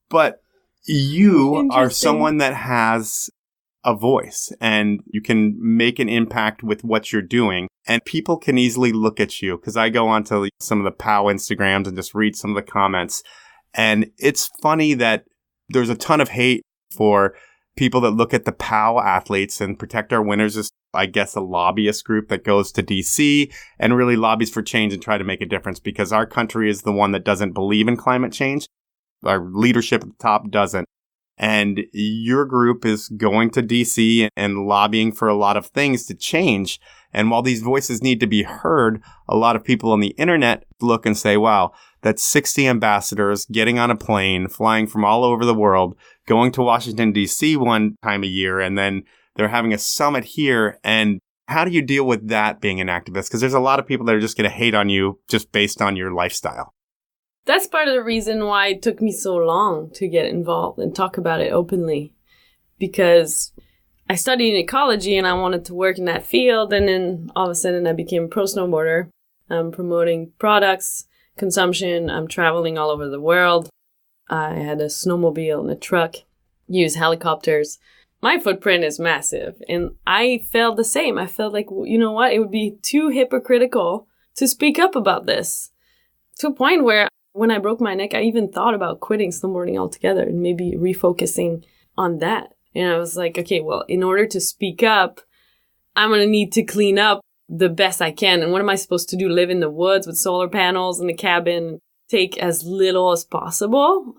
But you are someone that has a voice, and you can make an impact with what you're doing, and people can easily look at you, because I go onto some of the POW Instagrams and just read some of the comments. And it's funny that there's a ton of hate for people that look at the POW athletes, and Protect Our Winners is, I guess, a lobbyist group that goes to DC and really lobbies for change and try to make a difference, because our country is the one that doesn't believe in climate change. Our leadership at the top doesn't. And your group is going to DC and lobbying for a lot of things to change. And while these voices need to be heard, a lot of people on the internet look and say, wow, that's 60 ambassadors getting on a plane, flying from all over the world, going to Washington, D.C. one time a year, and then they're having a summit here. And how do you deal with that being an activist? Because there's a lot of people that are just going to hate on you just based on your lifestyle. That's part of the reason why it took me so long to get involved and talk about it openly. Because I studied ecology and I wanted to work in that field. And then all of a sudden I became a pro snowboarder. I'm promoting products, consumption. I'm traveling all over the world. I had a snowmobile and a truck, use helicopters. My footprint is massive. And I felt the same. I felt like, you know what? It would be too hypocritical to speak up about this. To a point where when I broke my neck, I even thought about quitting snowboarding altogether and maybe refocusing on that. And I was like, okay, well, in order to speak up, I'm going to need to clean up the best I can. And what am I supposed to do? Live in the woods with solar panels in the cabin, take as little as possible?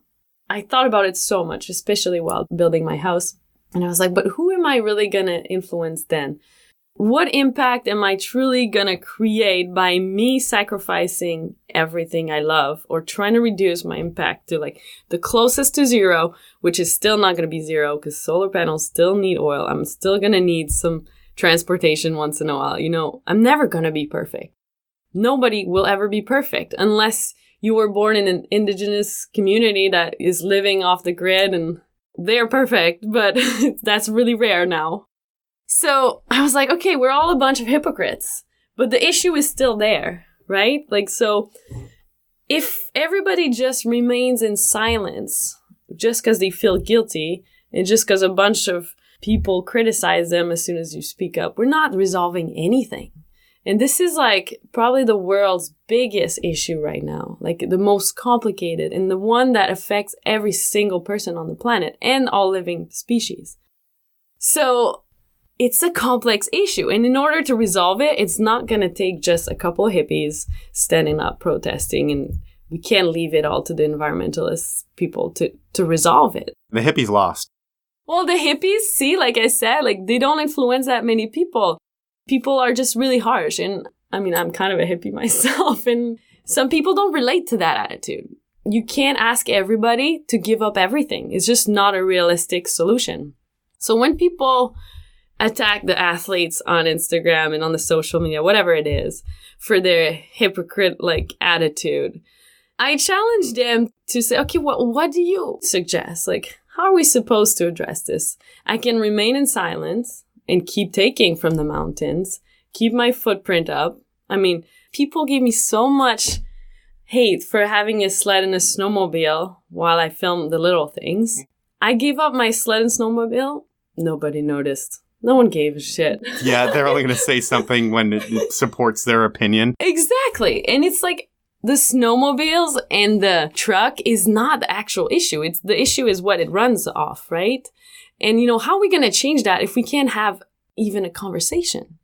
I thought about it so much, especially while building my house. And I was like, but who am I really going to influence then? What impact am I truly going to create by me sacrificing everything I love or trying to reduce my impact to like the closest to zero, which is still not going to be zero because solar panels still need oil. I'm still going to need some transportation once in a while. You know, I'm never going to be perfect. Nobody will ever be perfect unless you were born in an indigenous community that is living off the grid and they're perfect, but that's really rare now. So I was like, okay, we're all a bunch of hypocrites, but the issue is still there, right? Like, so if everybody just remains in silence just because they feel guilty and just because a bunch of people criticize them as soon as you speak up, we're not resolving anything. And this is like probably the world's biggest issue right now, like the most complicated and the one that affects every single person on the planet and all living species. So it's a complex issue. And in order to resolve it, it's not going to take just a couple of hippies standing up protesting. And we can't leave it all to the environmentalist people to resolve it. The hippies lost. Well, the hippies, see, like I said, like they don't influence that many people. People are just really harsh. And I mean, I'm kind of a hippie myself. And some people don't relate to that attitude. You can't ask everybody to give up everything. It's just not a realistic solution. So when people attack the athletes on Instagram and on the social media, whatever it is, for their hypocrite-like attitude, I challenge them to say, okay, what do you suggest? Like, how are we supposed to address this? I can remain in silence and keep taking from the mountains, keep my footprint up. I mean, people give me so much hate for having a sled and a snowmobile while I film the little things. I gave up my sled and snowmobile. Nobody noticed. No one gave a shit. Yeah, they're only going to say something when it supports their opinion. Exactly. And it's like the snowmobiles and the truck is not the actual issue. The issue is what it runs off, right? And, you know, how are we going to change that if we can't have even a conversation?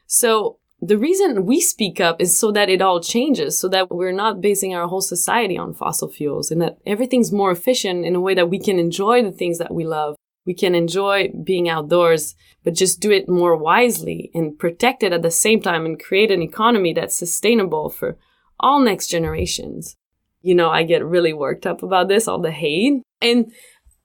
So the reason we speak up is so that it all changes, so that we're not basing our whole society on fossil fuels and that everything's more efficient in a way that we can enjoy the things that we love We can enjoy being outdoors, but just do it more wisely and protect it at the same time and create an economy that's sustainable for all next generations. You know, I get really worked up about this, all the hate. And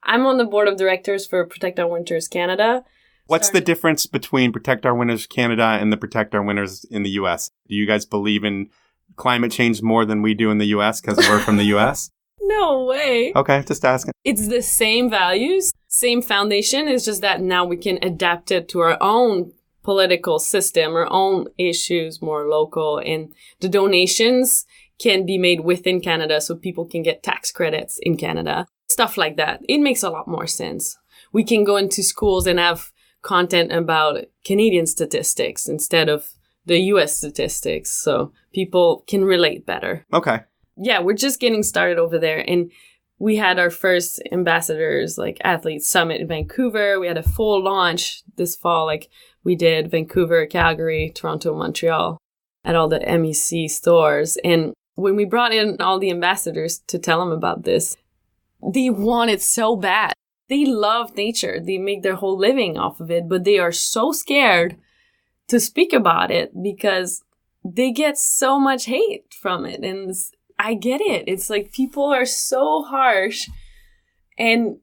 I'm on the board of directors for Protect Our Winters Canada. What's the difference between Protect Our Winters Canada and the Protect Our Winters in the U.S.? Do you guys believe in climate change more than we do in the U.S. because we're from the U.S.? No way. Okay, just asking. It's the same values, same foundation. It's just that now we can adapt it to our own political system, our own issues, more local. And the donations can be made within Canada so people can get tax credits in Canada. Stuff like that. It makes a lot more sense. We can go into schools and have content about Canadian statistics instead of the US statistics, so people can relate better. Okay. Yeah, we're just getting started over there. And we had our first ambassadors, like Athlete Summit in Vancouver. We had a full launch this fall, like we did Vancouver, Calgary, Toronto, Montreal, at all the MEC stores. And when we brought in all the ambassadors to tell them about this, they want it so bad. They love nature. They make their whole living off of it, but they are so scared to speak about it because they get so much hate from it. And I get it. It's like people are so harsh and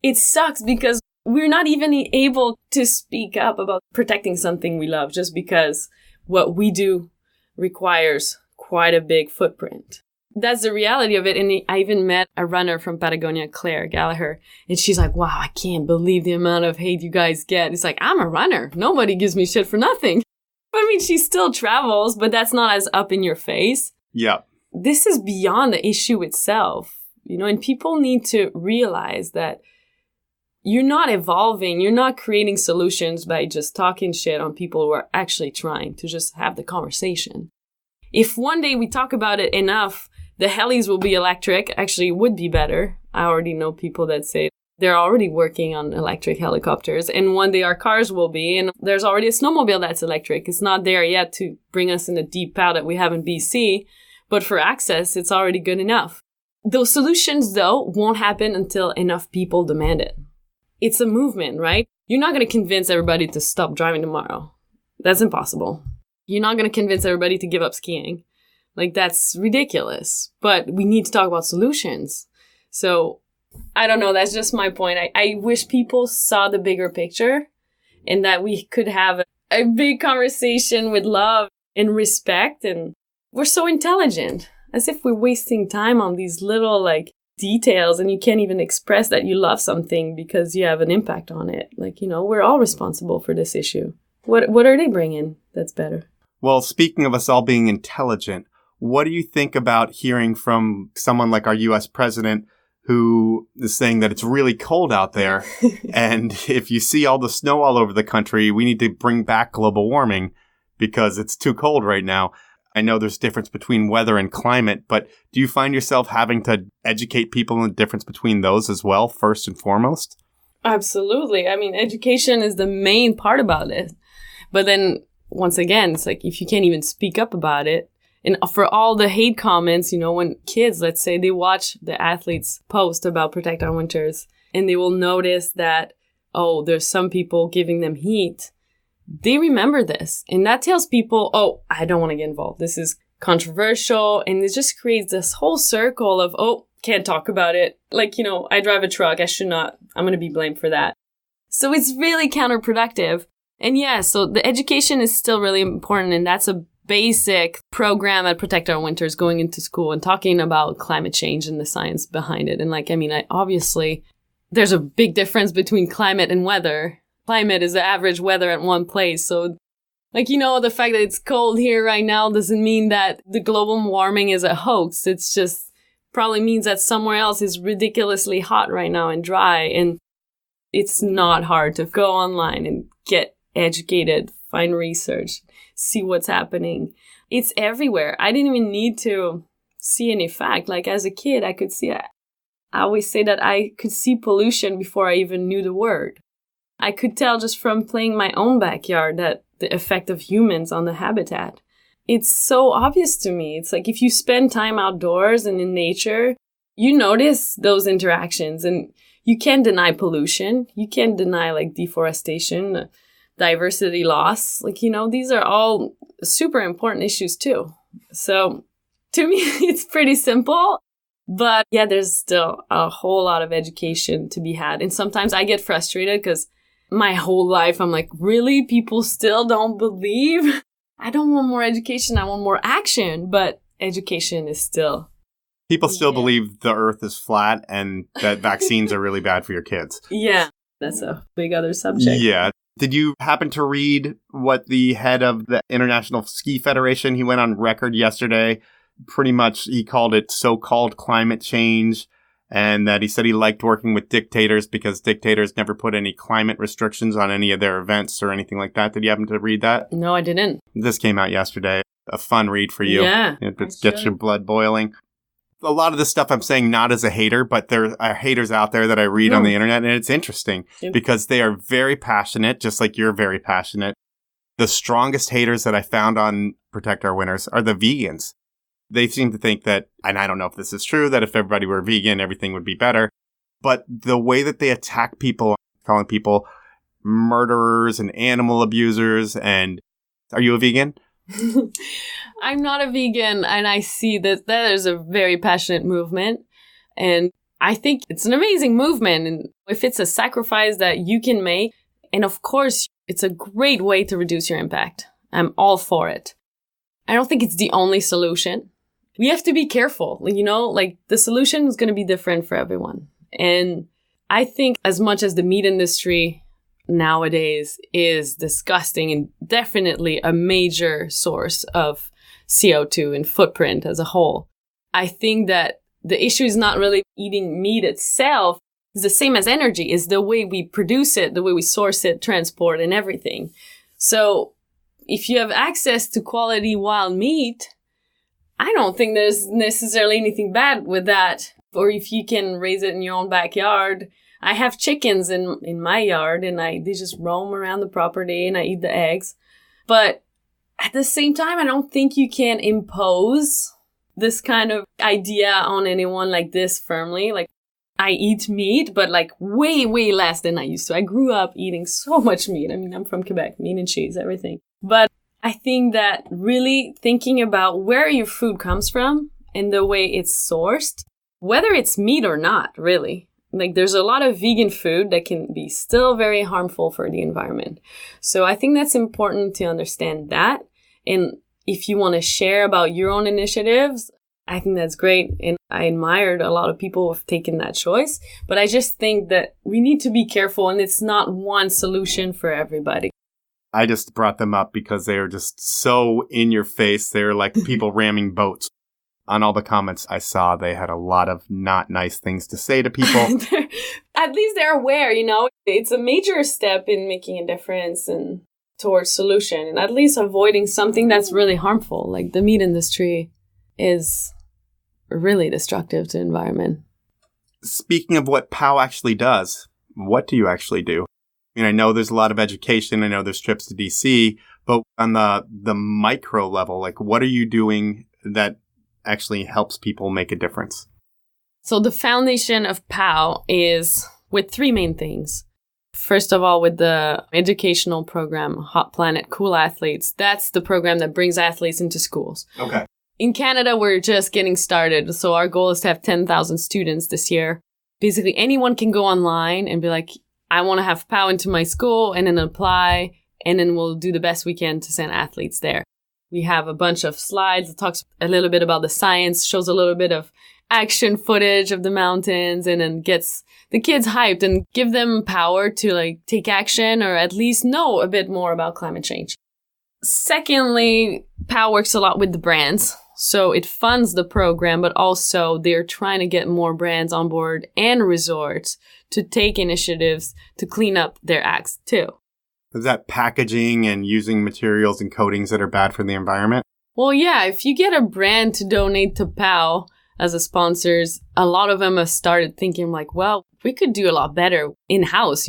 it sucks because we're not even able to speak up about protecting something we love just because what we do requires quite a big footprint. That's the reality of it. And I even met a runner from Patagonia, Claire Gallagher, and she's like, wow, I can't believe the amount of hate you guys get. It's like, I'm a runner. Nobody gives me shit for nothing. I mean, she still travels, but that's not as up in your face. Yeah. This is beyond the issue itself, you know, and people need to realize that you're not evolving. You're not creating solutions by just talking shit on people who are actually trying to just have the conversation. If one day we talk about it enough, the helis will be electric. Actually, it would be better. I already know people that say they're already working on electric helicopters. And one day our cars will be. And there's already a snowmobile that's electric. It's not there yet to bring us in the deep pow that we have in BC. But for access, it's already good enough. Those solutions, though, won't happen until enough people demand it. It's a movement, right? You're not going to convince everybody to stop driving tomorrow. That's impossible. You're not going to convince everybody to give up skiing. Like, that's ridiculous. But we need to talk about solutions. So, I don't know. That's just my point. I wish people saw the bigger picture and that we could have a big conversation with love and respect. And we're so intelligent, as if we're wasting time on these little, like, details and you can't even express that you love something because you have an impact on it. Like, you know, we're all responsible for this issue. What are they bringing that's better? Well, speaking of us all being intelligent, what do you think about hearing from someone like our U.S. president who is saying that it's really cold out there and if you see all the snow all over the country, we need to bring back global warming because it's too cold right now? I know there's difference between weather and climate, but do you find yourself having to educate people on the difference between those as well, first and foremost? Absolutely. I mean, education is the main part about it. But then, once again, it's like if you can't even speak up about it, and for all the hate comments, you know, when kids, let's say, they watch the athletes post about Protect Our Winters, and they will notice that, oh, there's some people giving them heat. They remember this. And that tells people, oh, I don't want to get involved. This is controversial. And it just creates this whole circle of, oh, can't talk about it. Like, you know, I drive a truck. I should not. I'm going to be blamed for that. So it's really counterproductive. And yeah, so the education is still really important. And that's a basic program at Protect Our Winters, going into school and talking about climate change and the science behind it. And like, I mean, obviously, there's a big difference between climate and weather. Climate is the average weather at one place. So, like, you know, the fact that it's cold here right now doesn't mean that the global warming is a hoax. It's just probably means that somewhere else is ridiculously hot right now and dry. And it's not hard to go online and get educated, find research, see what's happening. It's everywhere. I didn't even need to see any fact. Like, as a kid, I could see, I always say that I could see pollution before I even knew the word. I could tell just from playing my own backyard that the effect of humans on the habitat. It's so obvious to me. It's like if you spend time outdoors and in nature, you notice those interactions and you can't deny pollution. You can't deny like deforestation, diversity loss. Like, these are all super important issues too. So to me, it's pretty simple. But yeah, there's still a whole lot of education to be had. And sometimes I get frustrated because my whole life I'm like, really? People still don't believe? I don't want more education. I want more action. But education is still... People still believe the earth is flat and that vaccines are really bad for your kids. Yeah, that's a big other subject. Yeah. Did you happen to read what the head of the International Ski Federation, he went on record yesterday, pretty much he called it so-called climate change, and that he said he liked working with dictators because dictators never put any climate restrictions on any of their events or anything like that. Did you happen to read that? No, I didn't. This came out yesterday. A fun read for you. Yeah. It gets your blood boiling. A lot of this stuff I'm saying not as a hater, but there are haters out there that I read on the internet, and it's interesting because they are very passionate, just like you're very passionate. The strongest haters that I found on Protect Our Winters are the vegans. They seem to think that, and I don't know if this is true, that if everybody were vegan, everything would be better. But the way that they attack people, calling people murderers and animal abusers, and are you a vegan? I'm not a vegan, and I see that is a very passionate movement, and I think it's an amazing movement. And if it's a sacrifice that you can make, and of course, it's a great way to reduce your impact. I'm all for it. I don't think it's the only solution. We have to be careful, like the solution is going to be different for everyone. And I think as much as the meat industry nowadays is disgusting and definitely a major source of CO2 and footprint as a whole, I think that the issue is not really eating meat itself. It's the same as energy. It's the way we produce it, the way we source it, transport, and everything. So if you have access to quality wild meat, I don't think there's necessarily anything bad with that. Or if you can raise it in your own backyard. I have chickens in my yard, and they just roam around the property, and I eat the eggs. But at the same time, I don't think you can impose this kind of idea on anyone like this firmly. Like, I eat meat, but like way, way less than I used to. I grew up eating so much meat. I mean, I'm from Quebec, meat and cheese, everything. But I think that really thinking about where your food comes from and the way it's sourced, whether it's meat or not, really. Like, there's a lot of vegan food that can be still very harmful for the environment. So I think that's important to understand that. And if you want to share about your own initiatives, I think that's great. And I admired a lot of people who have taken that choice. But I just think that we need to be careful, and it's not one solution for everybody. I just brought them up because they are just so in your face. They're like people ramming boats. On all the comments I saw, they had a lot of not nice things to say to people. At least they're aware, It's a major step in making a difference and towards solution, and at least avoiding something that's really harmful. Like, the meat industry is really destructive to the environment. Speaking of what POW actually does, what do you actually do? I mean, I know there's a lot of education. I know there's trips to DC, but on the micro level, like, what are you doing that actually helps people make a difference? So the foundation of POW is with three main things. First of all, with the educational program, Hot Planet Cool Athletes. That's the program that brings athletes into schools. Okay. In Canada, we're just getting started. So our goal is to have 10,000 students this year. Basically, anyone can go online and be like, I want to have POW into my school, and then apply, and then we'll do the best we can to send athletes there. We have a bunch of slides that talks a little bit about the science, shows a little bit of action footage of the mountains, and then gets the kids hyped and give them power to like take action or at least know a bit more about climate change. Secondly, POW works a lot with the brands. So it funds the program, but also they're trying to get more brands on board and resorts to take initiatives to clean up their acts too. Is that packaging and using materials and coatings that are bad for the environment? Well, yeah, if you get a brand to donate to POW as a sponsors, a lot of them have started thinking like, well, we could do a lot better in-house,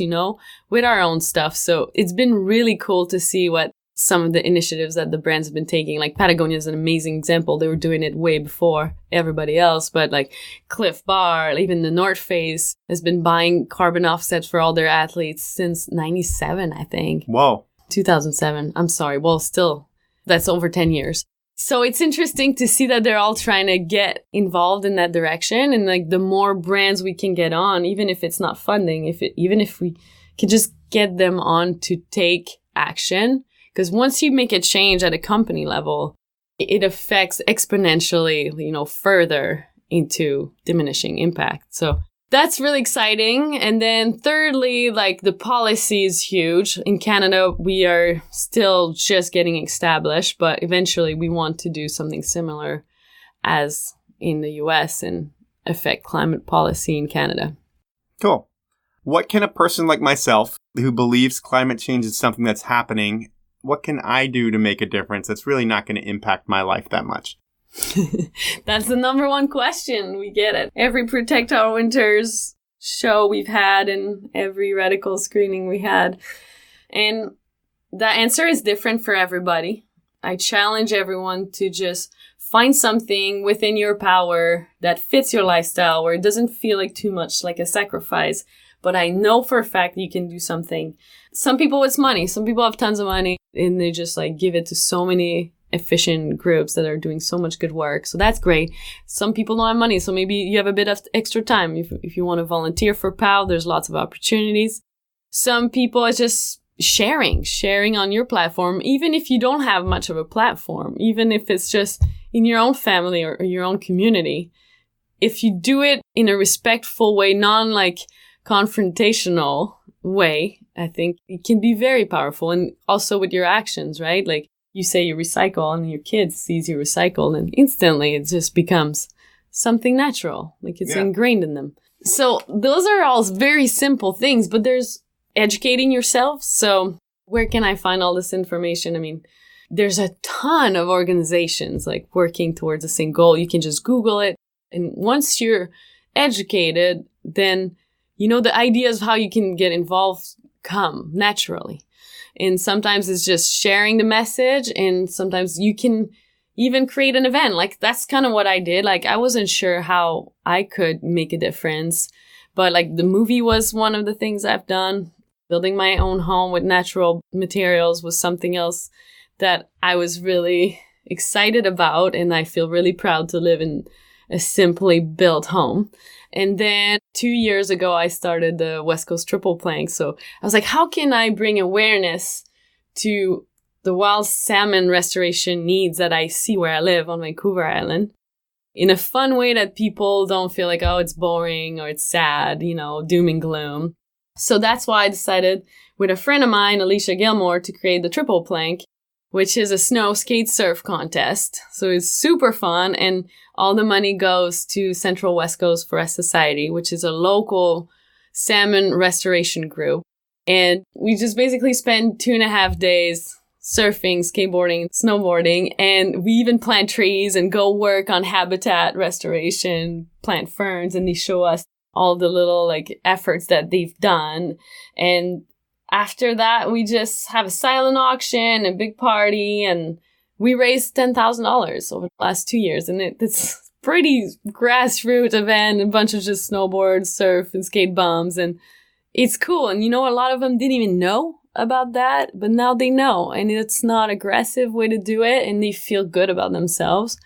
with our own stuff. So it's been really cool to see what some of the initiatives that the brands have been taking. Like Patagonia is an amazing example. They were doing it way before everybody else, but like Cliff Bar, even the North Face has been buying carbon offsets for all their athletes since 97, I think. Whoa. 2007. I'm sorry. Well, still, that's over 10 years. So it's interesting to see that they're all trying to get involved in that direction. And like the more brands we can get on, even if it's not funding, even if we can just get them on to take action. Because once you make a change at a company level, it affects exponentially, further into diminishing impact. So that's really exciting. And then thirdly, like the policy is huge. In Canada, we are still just getting established, but eventually we want to do something similar as in the US and affect climate policy in Canada. Cool. What can a person like myself who believes climate change is something that's happening, what can I do to make a difference that's really not going to impact my life that much? That's the number one question. We get it. Every Protect Our Winters show we've had and every radical screening we had. And the answer is different for everybody. I challenge everyone to just find something within your power that fits your lifestyle where it doesn't feel like too much like a sacrifice. But I know for a fact that you can do something. Some people, it's money. Some people have tons of money and they just like give it to so many efficient groups that are doing so much good work. So that's great. Some people don't have money. So maybe you have a bit of extra time. If you want to volunteer for POW, there's lots of opportunities. Some people are just sharing on your platform, even if you don't have much of a platform, even if it's just in your own family or your own community. If you do it in a respectful way, non-like confrontational way, I think it can be very powerful. And also with your actions, right? Like you say you recycle and your kid sees you recycle and instantly it just becomes something natural. Like it's ingrained in them. So those are all very simple things, but there's educating yourself. So where can I find all this information? I mean, there's a ton of organizations like working towards the same goal. You can just Google it. And once you're educated, then the ideas of how you can get involved come naturally. And sometimes it's just sharing the message. And sometimes you can even create an event. Like that's kind of what I did. Like I wasn't sure how I could make a difference. But like the movie was one of the things I've done. Building my own home with natural materials was something else that I was really excited about. And I feel really proud to live in a simply built home. And then 2 years ago, I started the West Coast Triple Plank. So I was like, how can I bring awareness to the wild salmon restoration needs that I see where I live on Vancouver Island in a fun way that people don't feel like, oh, it's boring or it's sad, doom and gloom. So that's why I decided with a friend of mine, Alicia Gilmore, to create the Triple Plank, which is a snow skate surf contest. So it's super fun. And all the money goes to Central West Coast Forest Society, which is a local salmon restoration group. And we just basically spend 2.5 days surfing, skateboarding, snowboarding. And we even plant trees and go work on habitat restoration, plant ferns. And they show us all the little like efforts that they've done. And after that, we just have a silent auction, a big party, and we raised $10,000 over the last 2 years. And it's pretty grassroots event, a bunch of just snowboard, surf, and skate bums. And it's cool. And a lot of them didn't even know about that, but now they know. And it's not aggressive way to do it, and they feel good about themselves.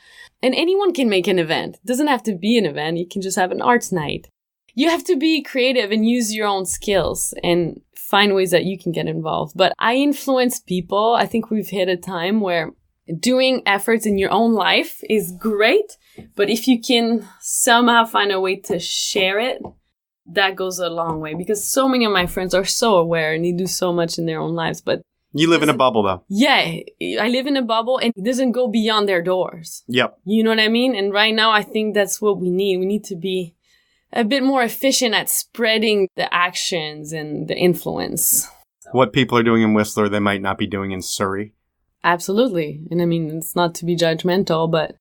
And anyone can make an event. It doesn't have to be an event. You can just have an arts night. You have to be creative and use your own skills and find ways that you can get involved. But I influence people. I think we've hit a time where doing efforts in your own life is great. But if you can somehow find a way to share it, that goes a long way. Because so many of my friends are so aware and they do so much in their own lives. But you live in a bubble, though. Yeah, I live in a bubble and it doesn't go beyond their doors. Yep. You know what I mean? And right now, I think that's what we need. We need to be a bit more efficient at spreading the actions and the influence. What people are doing in Whistler, they might not be doing in Surrey. Absolutely. And I mean, it's not to be judgmental, but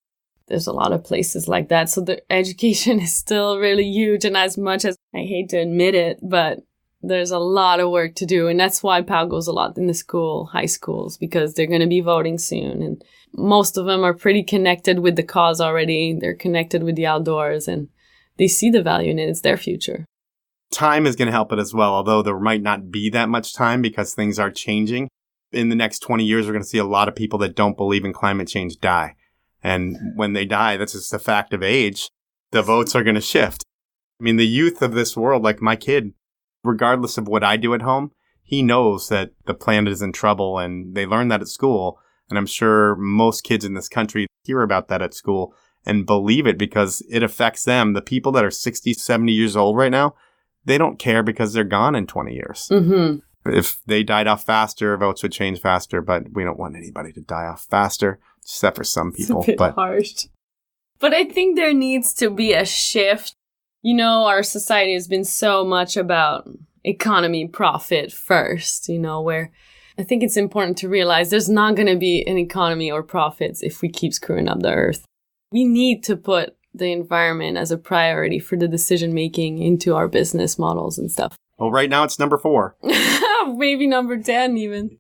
there's a lot of places like that. So the education is still really huge. And as much as I hate to admit it, but there's a lot of work to do. And that's why POW goes a lot in the high schools, because they're going to be voting soon. And most of them are pretty connected with the cause already. They're connected with the outdoors and they see the value in it. It's their future. Time is going to help it as well, although there might not be that much time because things are changing. In the next 20 years, we're going to see a lot of people that don't believe in climate change die. And when they die, that's just a fact of age. The votes are going to shift. I mean, the youth of this world, like my kid, regardless of what I do at home, he knows that the planet is in trouble, and they learn that at school. And I'm sure most kids in this country hear about that at school and believe it because it affects them. The people that are 60, 70 years old right now, they don't care because they're gone in 20 years. Mm-hmm. If they died off faster, votes would change faster, but we don't want anybody to die off faster, except for some people. It's a bit harsh. But I think there needs to be a shift. You know, our society has been so much about economy, profit first, you know, where I think it's important to realize there's not going to be an economy or profits if we keep screwing up the earth. We need to put the environment as a priority for the decision making into our business models and stuff. Well, right now it's number 4. Maybe number 10 even.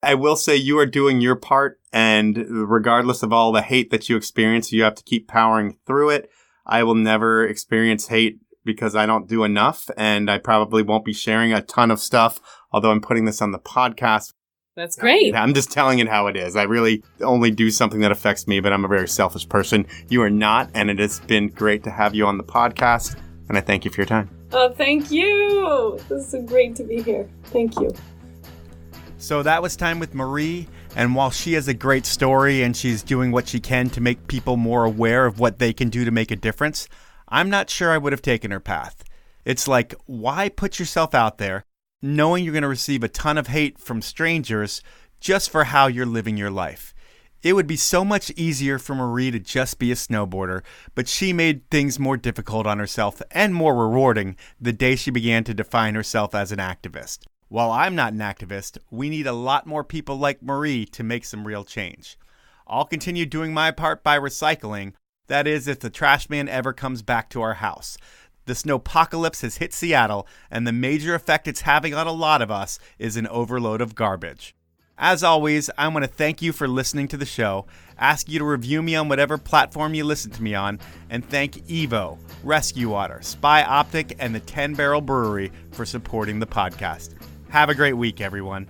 I will say you are doing your part, and regardless of all the hate that you experience, you have to keep powering through it. I will never experience hate because I don't do enough, and I probably won't be sharing a ton of stuff, although I'm putting this on the podcast. That's great. I'm just telling it how it is. I really only do something that affects me, but I'm a very selfish person. You are not, and it has been great to have you on the podcast, and I thank you for your time. Oh, thank you. This is great to be here. Thank you. So that was time with Marie, and while she has a great story and she's doing what she can to make people more aware of what they can do to make a difference, I'm not sure I would have taken her path. It's like, why put yourself out there knowing you're going to receive a ton of hate from strangers just for how you're living your life? It would be so much easier for Marie to just be a snowboarder, but she made things more difficult on herself and more rewarding the day she began to define herself as an activist. While I'm not an activist, we need a lot more people like Marie to make some real change. I'll continue doing my part by recycling. That is, if the trash man ever comes back to our house. The snowpocalypse has hit Seattle, and the major effect it's having on a lot of us is an overload of garbage. As always, I want to thank you for listening to the show, ask you to review me on whatever platform you listen to me on, and thank Evo, Rescue Water, Spy Optic, and the 10 Barrel Brewery for supporting the podcast. Have a great week, everyone.